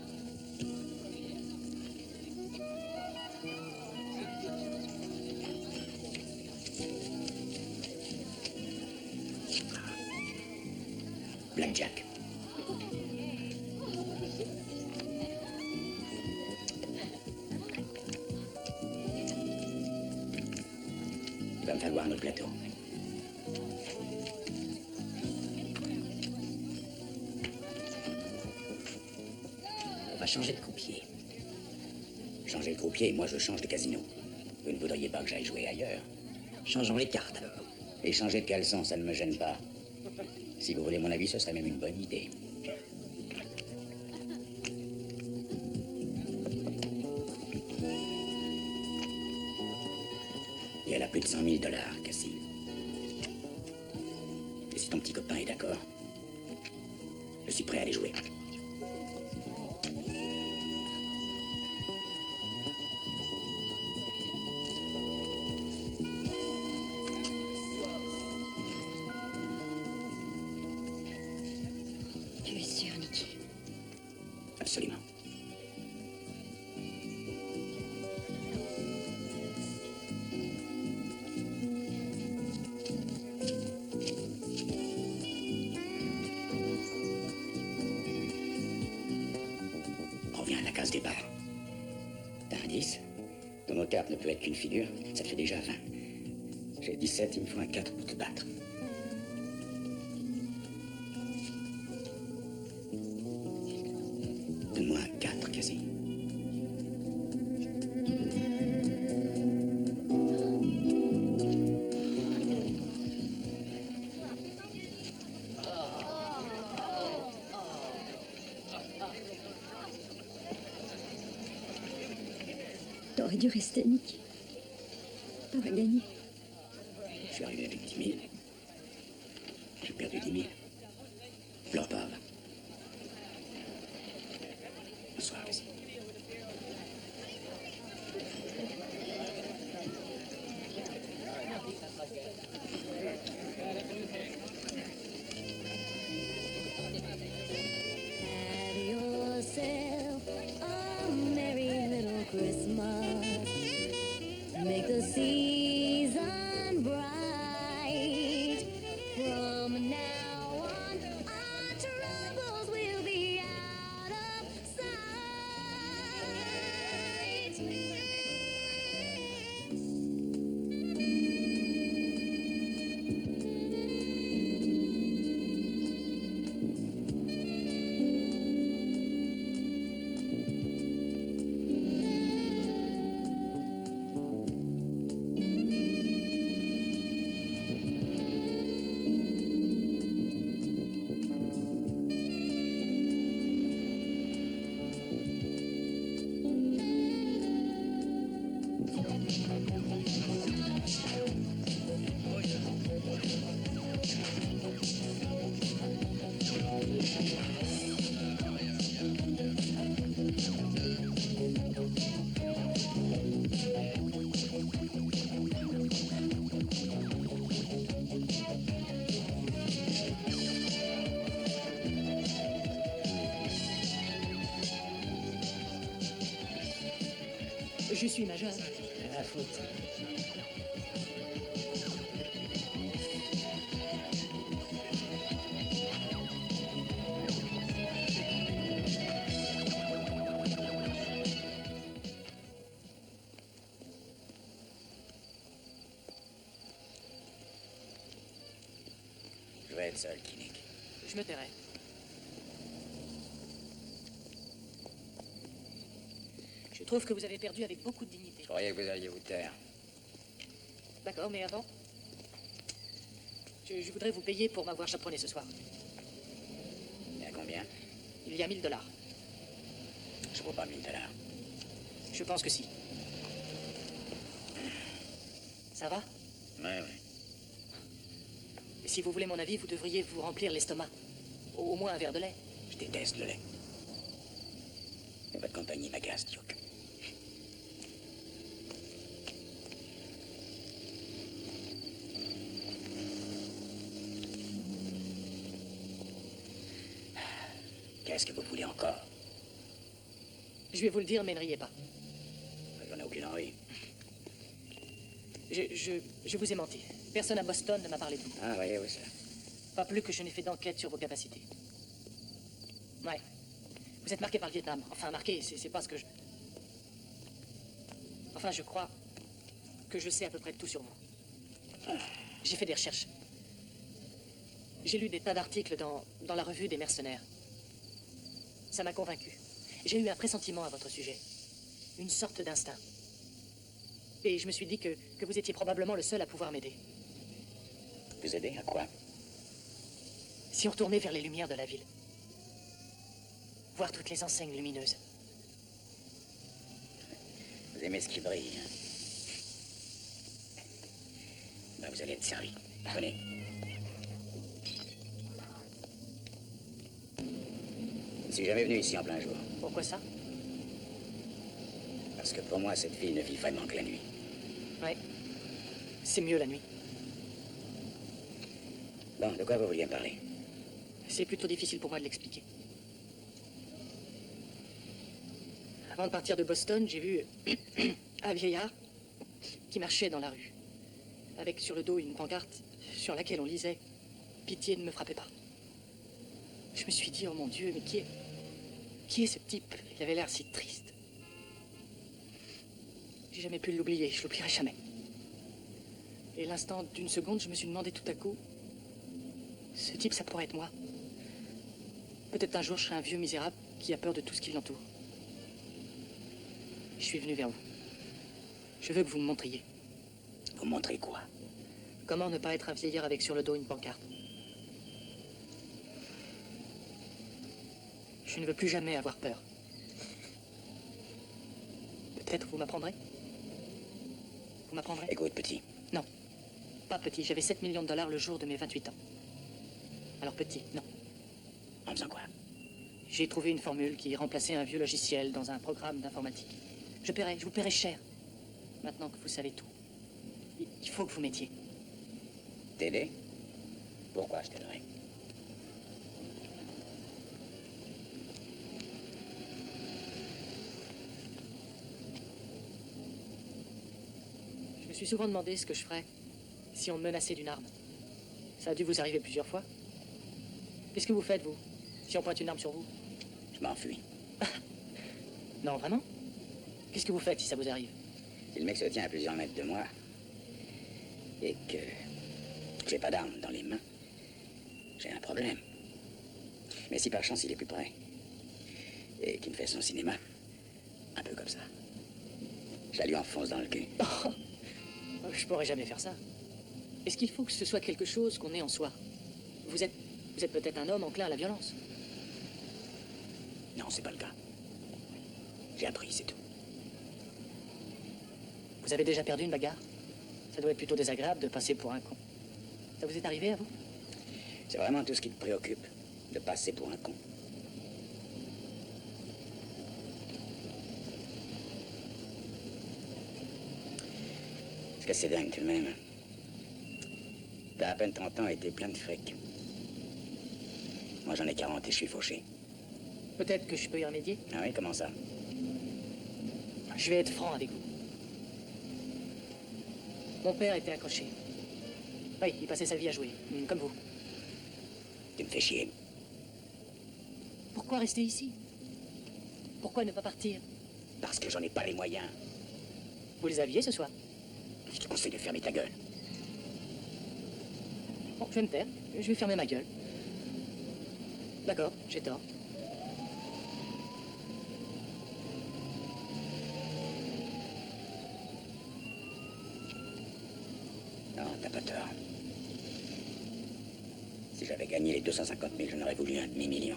Blackjack. Il va me falloir notre plateau. On va changer de croupier. Changer de croupier, moi je change de casino. Vous ne voudriez pas que j'aille jouer ailleurs? Changeons les cartes alors. Et changer de caleçon, ça ne me gêne pas. Si vous voulez mon avis, ce serait même une bonne idée. Et elle a plus de 100 000 dollars, Cassie. Et si ton petit copain est d'accord, je suis prêt à aller jouer. Tu es sûr, Nicky? Absolument. Reviens à la case départ. T'as un 10? Ton cartes ne peut être qu'une figure, ça te fait déjà 20. J'ai 17, il me faut un 4 pour te battre. Donne-moi un 4, Cassie. T'aurais dû rester, Nicky. T'aurais gagné. Je suis arrivé avec 10 000. J'ai perdu 10 000. Pleure pas, va. Bonsoir, Cassie. Have yourself a merry little Christmas. Make the season bright. From now on, our troubles will be out of Je suis majeur. La faute. Je vais être seul, Kinnick. Je me tairai. Je trouve que vous avez perdu avec beaucoup de dignité. Je croyais que vous alliez vous taire. D'accord, mais avant, je voudrais vous payer pour m'avoir chaperonné ce soir. Il y a combien? Il y a 1 000 dollars. Je vaux pas 1 000 dollars. Je pense que si. Ça va? Ouais. Et si vous voulez mon avis, vous devriez vous remplir l'estomac. Au moins un verre de lait. Je déteste le lait. Et votre compagnie m'agace, Duke. Qu'est-ce que vous voulez encore? Je vais vous le dire, mais ne riez pas. J'en ai aucune envie. Je vous ai menti. Personne à Boston ne m'a parlé de vous. Ah, voyez, oui, ça. Pas plus que je n'ai fait d'enquête sur vos capacités. Ouais. Vous êtes marqué par le Vietnam. Enfin, marqué, c'est pas ce que je... Enfin, je crois que je sais à peu près tout sur vous. J'ai fait des recherches. J'ai lu des tas d'articles dans la revue des mercenaires. Ça m'a convaincu. J'ai eu un pressentiment à votre sujet. Une sorte d'instinct. Et je me suis dit que vous étiez probablement le seul à pouvoir m'aider. Vous aider à quoi? Si on retournait vers les lumières de la ville. Voir toutes les enseignes lumineuses. Vous aimez ce qui brille, hein? Ben, vous allez être servi. Venez. Je ne suis jamais venu ici en plein jour. Pourquoi ça? Parce que pour moi, cette ville ne vit vraiment que la nuit. Ouais. C'est mieux la nuit. Bon, de quoi vous vouliez me parler? C'est plutôt difficile pour moi de l'expliquer. Avant de partir de Boston, j'ai vu un vieillard qui marchait dans la rue, avec sur le dos une pancarte sur laquelle on lisait « Pitié, ne me frappez pas ». Je me suis dit, oh mon Dieu, mais qui est ce type? Il avait l'air si triste. J'ai jamais pu l'oublier, je l'oublierai jamais. Et l'instant d'une seconde, je me suis demandé tout à coup, ce type, ça pourrait être moi. Peut-être un jour, je serai un vieux misérable qui a peur de tout ce qui l'entoure. Je suis venu vers vous. Je veux que vous me montriez. Vous me montrez quoi? Comment ne pas être un vieillard avec sur le dos une pancarte? Je ne veux plus jamais avoir peur. Peut-être vous m'apprendrez? Vous m'apprendrez? Écoute, petit. Non. Pas petit. J'avais 7 millions de dollars le jour de mes 28 ans. Alors petit, non. En faisant quoi? J'ai trouvé une formule qui remplaçait un vieux logiciel dans un programme d'informatique. Je vous paierai cher. Maintenant que vous savez tout. Il faut que vous m'aidiez. T'aider? Pourquoi je t'aiderais? Je me suis souvent demandé ce que je ferais si on me menaçait d'une arme. Ça a dû vous arriver plusieurs fois. Qu'est-ce que vous faites, vous, si on pointe une arme sur vous? Je m'enfuis. Non, vraiment? Qu'est-ce que vous faites si ça vous arrive? Si le mec se tient à plusieurs mètres de moi et que j'ai pas d'arme dans les mains, j'ai un problème. Mais si par chance il est plus près et qu'il me fait son cinéma, un peu comme ça, je la lui enfonce dans le cul. Oh, je pourrais jamais faire ça. Est-ce qu'il faut que ce soit quelque chose qu'on ait en soi? Vous êtes peut-être un homme enclin à la violence. Non, c'est pas le cas. J'ai appris, c'est tout. Vous avez déjà perdu une bagarre? Ça doit être plutôt désagréable de passer pour un con. Ça vous est arrivé à vous? C'est vraiment tout ce qui te préoccupe, de passer pour un con. Parce que c'est dingue tout de même. T'as à peine 30 ans et t'es plein de fric. Moi j'en ai 40 et je suis fauché. Peut-être que je peux y remédier? Ah oui, comment ça? Je vais être franc avec vous. Mon père était accroché. Oui, il passait sa vie à jouer, comme vous. Tu me fais chier. Pourquoi rester ici? Pourquoi ne pas partir? Parce que j'en ai pas les moyens. Vous les aviez ce soir? Je te conseille de fermer ta gueule. Bon, je vais me taire. Je vais fermer ma gueule. D'accord, j'ai tort. Non, t'as pas tort. Si j'avais gagné les 250 000, j'en aurais voulu un demi-million.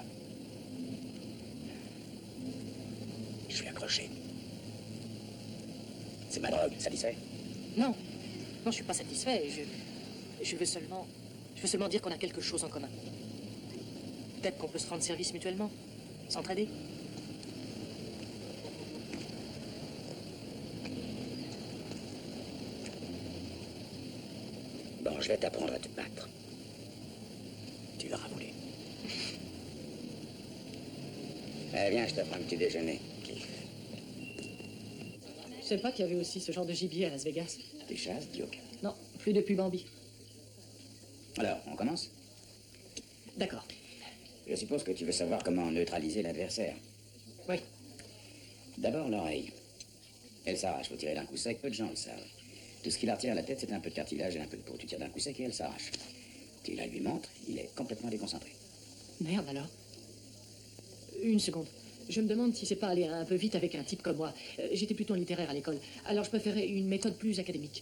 Je suis accroché. C'est ma drogue, satisfait? Non. Non, je suis pas satisfait. Je veux seulement dire qu'on a quelque chose en commun. Peut-être qu'on peut se rendre service mutuellement. S'entraider. Bon, je vais t'apprendre à te battre. Tu l'auras voulu. Eh bien, je t'apprends un petit déjeuner. Je sais pas qu'il y avait aussi ce genre de gibier à Las Vegas. Des chasses, Duke? Non, plus depuis Bambi. Alors, on commence? D'accord. Je suppose que tu veux savoir comment neutraliser l'adversaire. Oui. D'abord, l'oreille. Elle s'arrache, faut tirer d'un coup sec, peu de gens le savent. Tout ce qui la retient à la tête, c'est un peu de cartilage et un peu de peau. Tu tires d'un coup sec et elle s'arrache. Tu la lui montres, il est complètement déconcentré. Merde alors. Une seconde. Je me demande si c'est pas aller un peu vite avec un type comme moi. J'étais plutôt littéraire à l'école. Alors je préférais une méthode plus académique.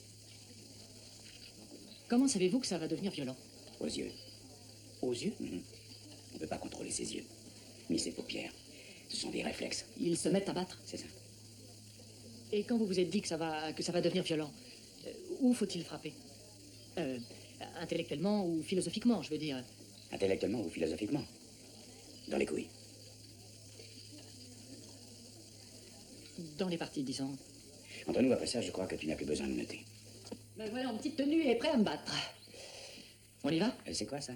Comment savez-vous que ça va devenir violent? Aux yeux. Aux yeux? On ne peut pas contrôler ses yeux. Ni ses paupières. Ce sont des réflexes. Ils se mettent à battre. C'est ça. Et quand vous vous êtes dit que ça va devenir violent, où faut-il frapper? Intellectuellement ou philosophiquement, je veux dire. Intellectuellement ou philosophiquement? Dans les couilles. Dans les parties, disons. Entre nous, après ça, je crois que tu n'as plus besoin de noter. Ben voilà, en petite tenue et prêt à me battre. On y va? C'est quoi, ça?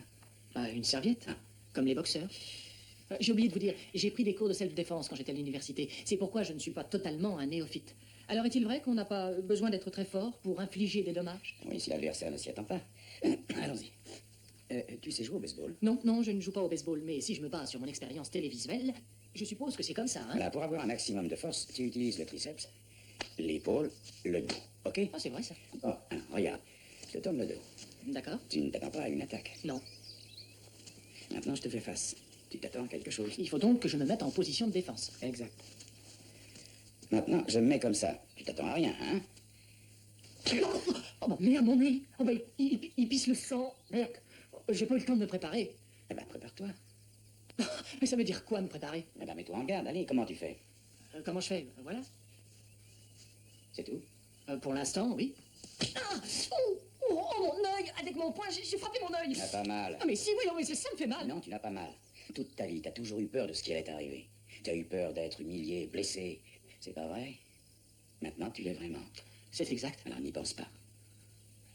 Une serviette, comme les boxeurs. J'ai oublié de vous dire, j'ai pris des cours de self-défense quand j'étais à l'université. C'est pourquoi je ne suis pas totalement un néophyte. Alors est-il vrai qu'on n'a pas besoin d'être très fort pour infliger des dommages? Oui, si l'adversaire ne s'y attend pas. Allons-y. Tu sais jouer au baseball? Non, non, je ne joue pas au baseball, mais si je me base sur mon expérience télévisuelle, je suppose que c'est comme ça, hein? Voilà, pour avoir un maximum de force, tu utilises le triceps, l'épaule, le dos. OK? Ah, c'est vrai, ça. Oh, regarde. Je te tourne le dos. D'accord. Tu ne t'attends pas à une attaque. Non. Maintenant, je te fais face. Tu t'attends à quelque chose. Il faut donc que je me mette en position de défense. Exact. Maintenant, je me mets comme ça. Tu t'attends à rien, hein? Oh, bah, merde, mon nez. Oh, bah, il pisse le sang. Merde. J'ai pas eu le temps de me préparer. Eh ben, prépare-toi. Mais ça veut dire quoi, me préparer? Eh ben, mets-toi en garde. Allez, comment tu fais? Comment je fais? Voilà. C'est tout? Pour l'instant, oui. Ah! Oh, mon œil! Avec mon poing, j'ai frappé mon œil! Tu n'as pas mal. Ah, mais si, oui, non, mais ça me fait mal. Non, tu n'as pas mal. Toute ta vie, tu as toujours eu peur de ce qui allait t'arriver. Tu as eu peur d'être humilié, blessé. C'est pas vrai? Maintenant, tu l'es vraiment. C'est exact. Alors, n'y pense pas.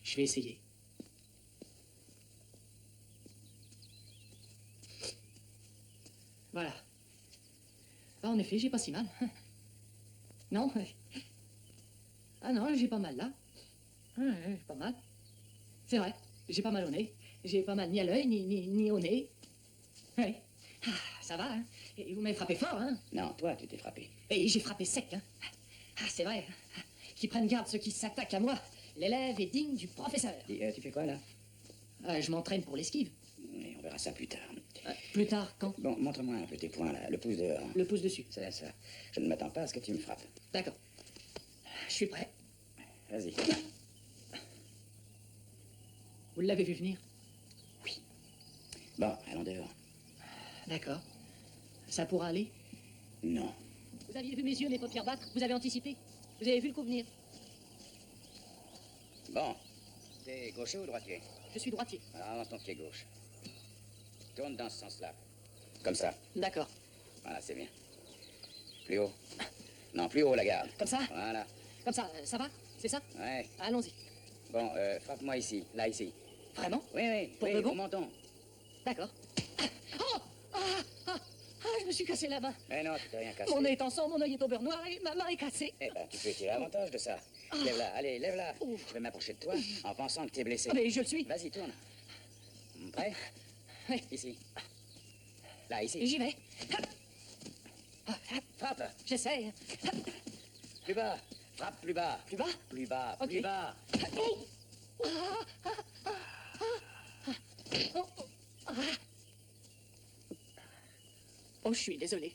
Je vais essayer. Voilà. Ah, en effet, j'ai pas si mal. Non? Ah non, j'ai pas mal là. J'ai pas mal. C'est vrai, j'ai pas mal au nez. J'ai pas mal ni à l'œil, ni au nez. Oui. Ah, ça va, hein? Et vous m'avez frappé fort, hein? Non, toi, tu t'es frappé. Et j'ai frappé sec, hein? Ah, c'est vrai. Qu'ils prennent garde ceux qui s'attaquent à moi. L'élève est digne du professeur. Et, tu fais quoi, là? Je m'entraîne pour l'esquive. Mais on verra ça plus tard. Plus tard, quand? Bon, montre-moi un peu tes poings, là. Le pouce dehors. Le pouce dessus. C'est ça. Je ne m'attends pas à ce que tu me frappes. D'accord. Je suis prêt. Vas-y. Vous l'avez vu venir? Oui. Bon, allons dehors. D'accord. Ça pourra aller? Non. Vous aviez vu mes yeux, mes paupières battre? Vous avez anticipé? Vous avez vu le coup venir? Bon. T'es gaucher ou droitier? Je suis droitier. Alors avance ton pied gauche. Tourne dans ce sens-là. Comme ça. D'accord. Voilà, c'est bien. Plus haut. Non, plus haut, la garde. Comme ça? Voilà. Comme ça, ça va? C'est ça? Ouais. Allons-y. Bon, frappe-moi ici. Là, ici. Vraiment? Oui, oui. Pour oui, de bon? au menton. D'accord. Je me suis cassé la main. Mais non, tu t'es rien cassé. Mon nez est en sang, mon œil est au beurre noir et ma main est cassée. Eh ben, tu peux tirer avantage de ça. Lève-la, allez, lève-la. Je vais m'approcher de toi en pensant que tu es blessé. Mais je le suis. Vas-y, tourne. Prêt? Oui. Ici. Là, ici. J'y vais. Frappe. J'essaie. Plus bas. Frappe plus bas. Plus bas? Plus bas, Ok. plus bas. Oh, je suis désolé.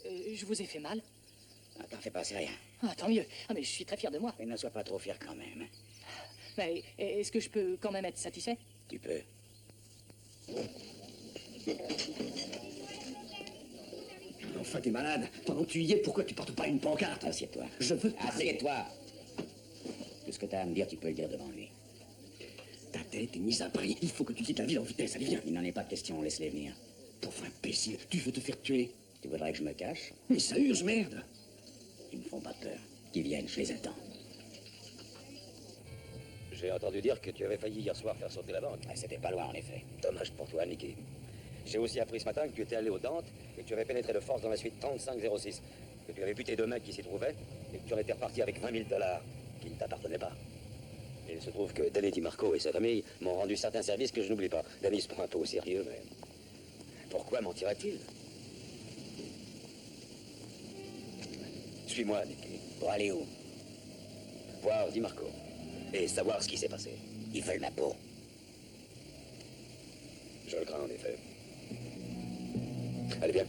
Je vous ai fait mal. Ah, t'en fais pas, c'est rien. Ah, tant mieux. Ah, mais je suis très fier de moi. Mais ne sois pas trop fier quand même. Mais est-ce que je peux quand même être satisfait? Tu peux. Enfin, t'es malade. Pendant que tu y es, pourquoi tu portes pas une pancarte? Assieds-toi. Je veux te parler. Assieds-toi. Tout ce que t'as à me dire, tu peux le dire devant lui. Ta tête est mise à prix. Il faut que tu quittes la ville en vitesse. Allez, viens. Il n'en est pas question, laisse-les venir. Pauvre imbécile, tu veux te faire tuer? Tu voudrais que je me cache? Mais ça urge, merde. Ils me font pas peur. Qu'ils viennent, je les attends. J'ai entendu dire que tu avais failli hier soir faire sauter la banque. Ouais, c'était pas loin, en effet. Dommage pour toi, Nicky. J'ai aussi appris ce matin que tu étais allé aux Dantes et que tu avais pénétré de force dans la suite 3506. Que tu avais buté 2 mecs qui s'y trouvaient et que tu en étais reparti avec 20 000 $ qui ne t'appartenaient pas. Et il se trouve que Danny DiMarco et sa famille m'ont rendu certains services que je n'oublie pas. Danny se prend un peu au sérieux, mais... Pourquoi mentirait-il? Suis-moi, Nicky. Pour aller où? Voir DiMarco et savoir ce qui s'est passé. Ils veulent ma peau. Je le crains, en effet. Allez, viens.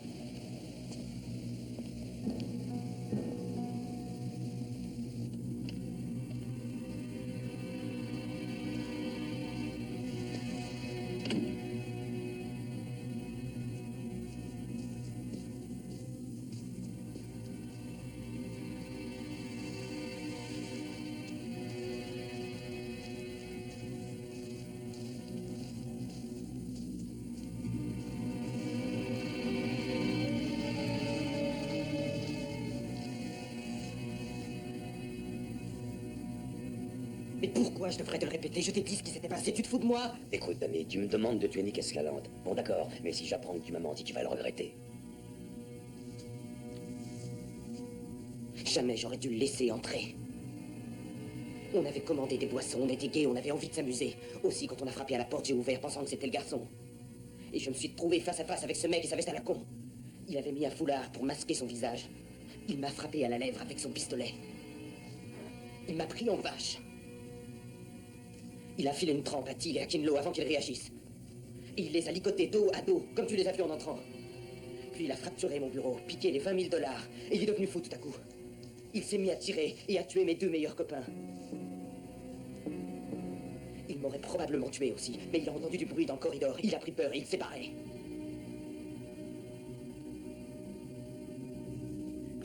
Mais pourquoi je devrais te le répéter? Je t'ai dit ce qui s'était passé, tu te fous de moi? Écoute, Danny, tu me demandes de tuer Nick Escalante. Bon, d'accord, mais si j'apprends que tu m'as menti, tu vas le regretter. Jamais j'aurais dû le laisser entrer. On avait commandé des boissons, on était gays, on avait envie de s'amuser. Aussi, quand on a frappé à la porte, j'ai ouvert pensant que c'était le garçon. Et je me suis trouvé face à face avec ce mec et sa veste à la con. Il avait mis un foulard pour masquer son visage. Il m'a frappé à la lèvre avec son pistolet. Il m'a pris en vache. Il a filé une trempe à Till et à Kinlo avant qu'ils réagissent. Et il les a ligotés dos à dos, comme tu les as vus en entrant. Puis il a fracturé mon bureau, piqué les 20 000 $, et il est devenu fou tout à coup. Il s'est mis à tirer et à tuer mes 2 meilleurs copains. Il m'aurait probablement tué aussi, mais il a entendu du bruit dans le corridor, il a pris peur et il s'est barré.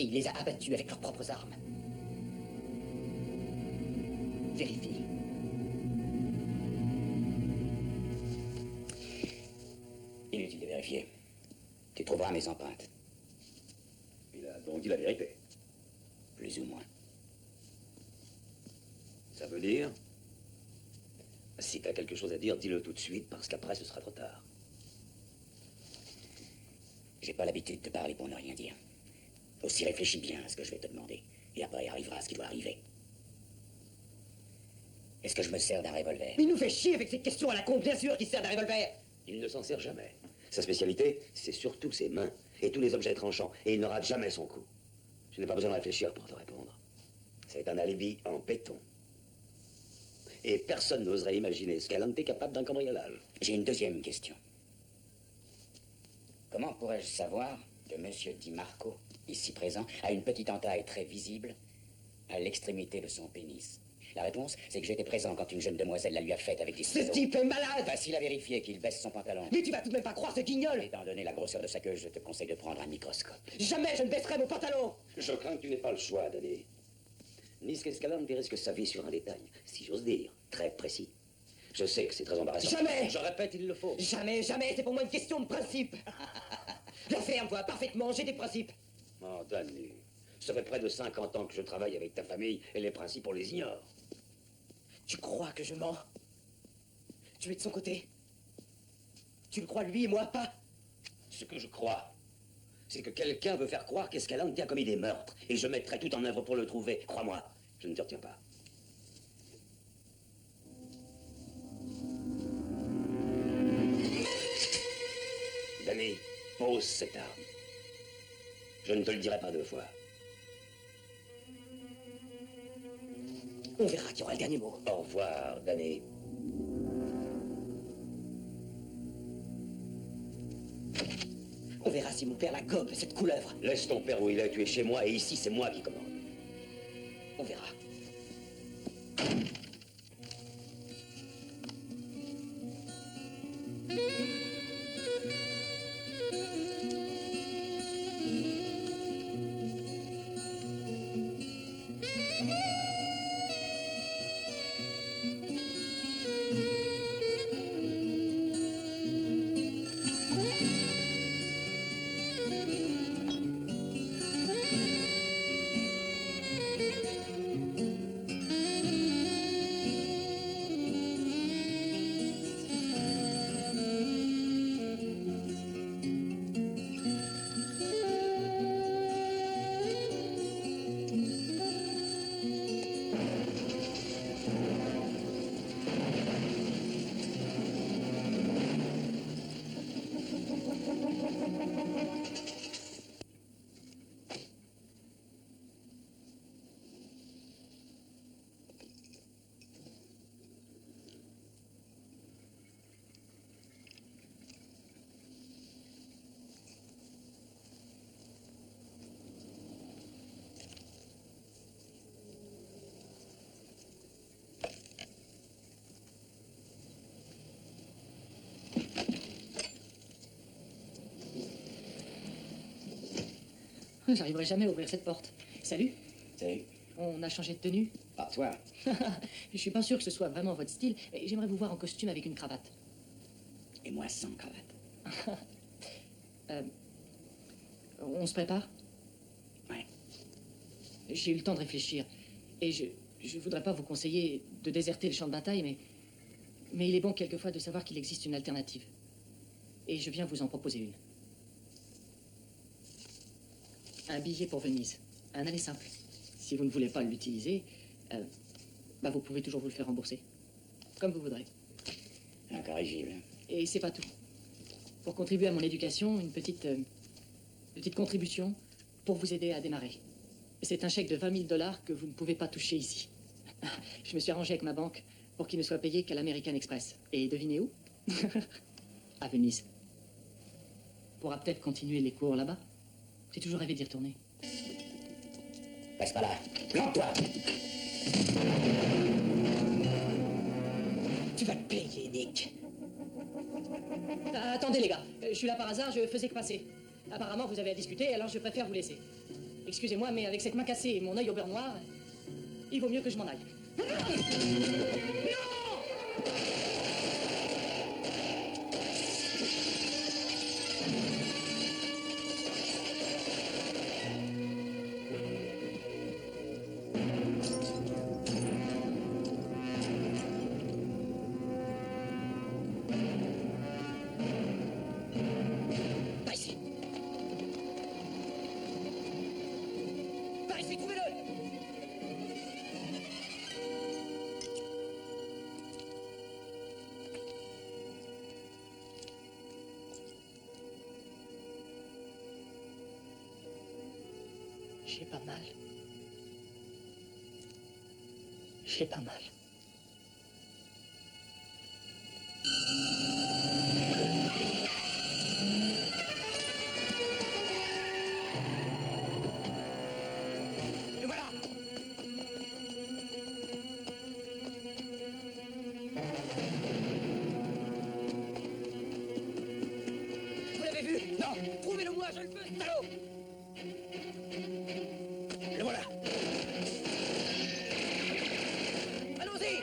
Et il les a abattus avec leurs propres armes. Vérifie. Inutile de vérifier. Tu trouveras mes empreintes. Il a donc dit la vérité. Plus ou moins. Ça veut dire... Si t'as quelque chose à dire, dis-le tout de suite, parce qu'après, ce sera trop tard. J'ai pas l'habitude de parler pour ne rien dire. Aussi réfléchis bien à ce que je vais te demander. Et après arrivera ce qui doit arriver. Est-ce que je me sers d'un revolver? Il nous fait chier avec ces questions à la con, bien sûr qu'il sert d'un revolver. Il ne s'en sert jamais. Sa spécialité, c'est surtout ses mains et tous les objets tranchants. Et il ne rate jamais son coup. Je n'ai pas besoin de réfléchir pour te répondre. C'est un alibi en béton. Et personne n'oserait imaginer Escalante capable d'un cambriolage. J'ai une deuxième question. Comment pourrais-je savoir que Monsieur DiMarco, ici présent, a une petite entaille très visible à l'extrémité de son pénis? La réponse, c'est que j'étais présent quand une jeune demoiselle la lui a faite avec des ciseaux. Ce type est malade! Facile à vérifier qu'il baisse son pantalon. Mais tu vas tout de même pas croire ce guignol! Étant donné la grosseur de sa queue, je te conseille de prendre un microscope. Jamais je ne baisserai mon pantalon! Je crains que tu n'aies pas le choix, Danny. Nick Escalante risque sa vie sur un détail, si j'ose dire, très précis. Je sais que c'est très embarrassant. Jamais! Je répète, il le faut. Jamais, jamais, c'est pour moi une question de principe! La ferme voit parfaitement, j'ai des principes! Oh, Danny, ça fait près de 50 ans que je travaille avec ta famille et les principes, on les ignore. Tu crois que je mens? Tu es de son côté? Tu le crois lui et moi pas? Ce que je crois, c'est que quelqu'un veut faire croire qu'Escalante a commis des meurtres. Et je mettrai tout en œuvre pour le trouver. Crois-moi, je ne te retiens pas. Danny, pose cette arme. Je ne te le dirai pas 2 fois. On verra qui aura le dernier mot. Au revoir, Danny. On verra si mon père la gobe, cette couleuvre. Laisse ton père où il est, tu es chez moi, et ici, c'est moi qui commande. On verra. J'arriverai jamais à ouvrir cette porte. Salut. Salut. On a changé de tenue. Ah, toi? Je suis pas sûr que ce soit vraiment votre style. Et j'aimerais vous voir en costume avec une cravate. Et moi sans cravate. On se prépare? Ouais. J'ai eu le temps de réfléchir. Et je voudrais pas vous conseiller de déserter le champ de bataille, mais il est bon quelquefois de savoir qu'il existe une alternative. Et je viens vous en proposer une. Un billet pour Venise. Un aller simple. Si vous ne voulez pas l'utiliser, vous pouvez toujours vous le faire rembourser. Comme vous voudrez. Incorrigible. Et c'est pas tout. Pour contribuer à mon éducation, une petite contribution pour vous aider à démarrer. C'est un chèque de 20 000 $ que vous ne pouvez pas toucher ici. Je me suis arrangé avec ma banque pour qu'il ne soit payé qu'à l'American Express. Et devinez où? À Venise. Pourra peut-être continuer les cours là-bas. J'ai toujours rêvé d'y retourner. Passe pas là. Plante-toi. Tu vas te payer, Nick. Attendez les gars, je suis là par hasard, je faisais que passer. Apparemment vous avez à discuter, alors je préfère vous laisser. Excusez-moi, mais avec cette main cassée et mon œil au beurre noir, il vaut mieux que je m'en aille. Par ici. Par ici, trouvez-le. J'ai pas mal. J'ai pas mal. Le voilà. Vous l'avez vu? Non. Trouvez-le-moi, je le veux, salaud. Le voilà. Allons-y.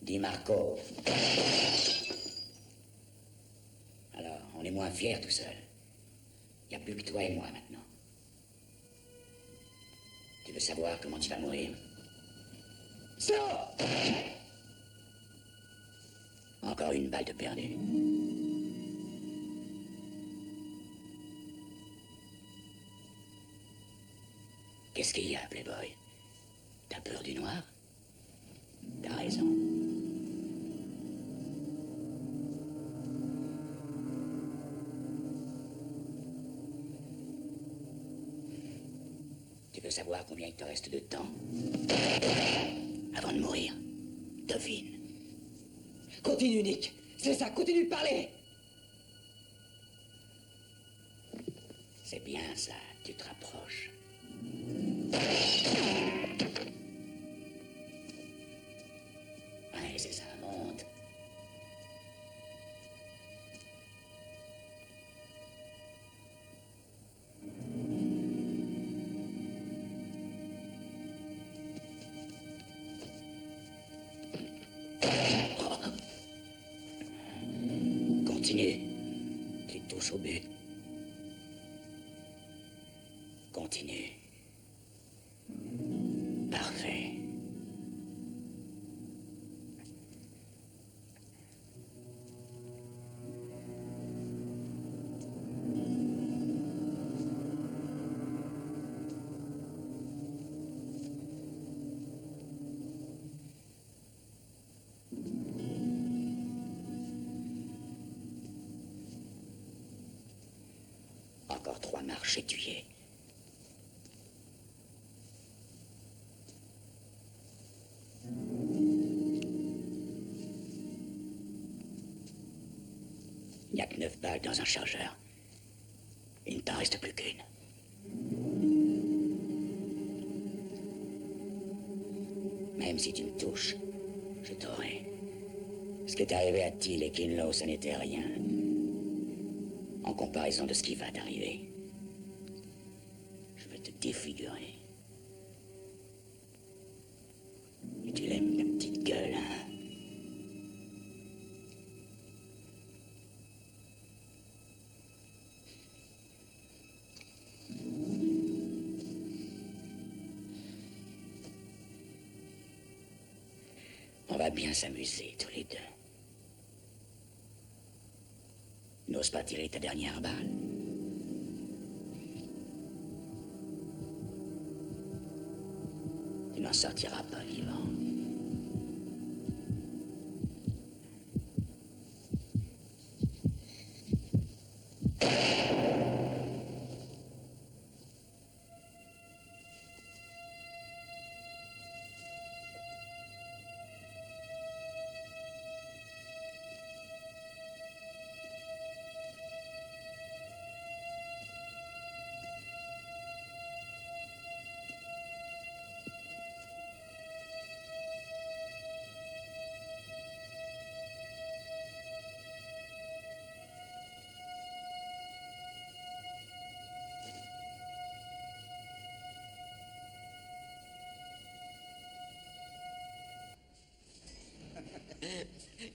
Di Marco. Alors, on est moins fiers tout seul. Il n'y a plus que toi et moi maintenant. Tu veux savoir comment tu vas mourir? Ça! Encore une balle de perdu. Qu'est-ce qu'il y a, Playboy? T'as peur du noir? T'as raison. Tu veux savoir combien il te reste de temps avant de mourir? Devine. Continue, Nick. C'est ça, continue de parler. C'est bien ça, tu te rapproches. Ouais, c'est ça, monte. Continue. Tu touches au but. Continue. Parfait. Encore 3 marches et tu y es. Il n'y a que 9 balles dans un chargeur. Il ne t'en reste plus qu'une. Même si tu me touches, je t'aurai. Ce qui est arrivé à Thiel et Kinlow, ça n'était rien. En comparaison de ce qui va t'arriver. Je vais te défigurer. Et tu l'aimes, ta petite gueule, hein? On va bien s'amuser, tous les deux. N'ose pas tirer ta dernière balle. Tu n'en sortiras pas vivant.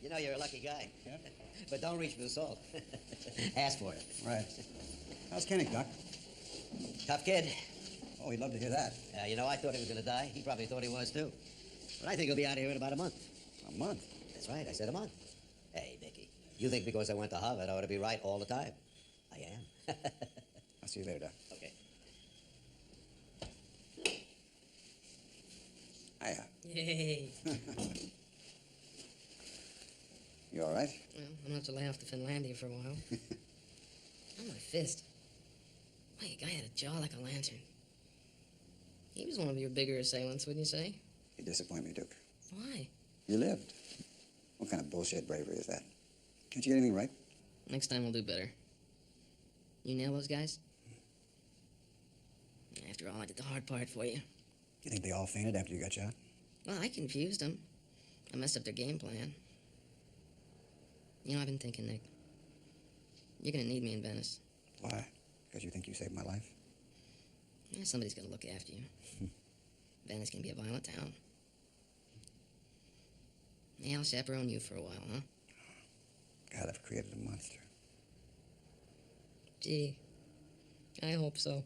You know, you're a lucky guy. Yeah? But don't reach for the salt. Ask for it. Right. How's Kenny, Doc? Tough kid. Oh, he'd love to hear that. You know, I thought he was going to die. He probably thought he was, too. But I think he'll be out of here in about a month. A month? That's right. I said a month. Hey, Mickey, you think because I went to Harvard I ought to be right all the time? I am. I'll see you later, Doc. Okay. Hiya. Yay. You all right? Well, I'm gonna have to lay off to Finlandia for a while. Oh, my fist. Why, a guy had a jaw like a lantern. He was one of your bigger assailants, wouldn't you say? You disappoint me, Duke. Why? You lived. What kind of bullshit bravery is that? Can't you get anything right? Next time we'll do better. You nail those guys? After all, I did the hard part for you. You think they all fainted after you got shot? Well, I confused them. I messed up their game plan. You know, I've been thinking, Nick. You're gonna need me in Venice. Why? Because you think you saved my life? Yeah, somebody's gonna look after you. Venice can be a violent town. Yeah, I'll chaperone you for a while, huh? God, I've created a monster. Gee, I hope so.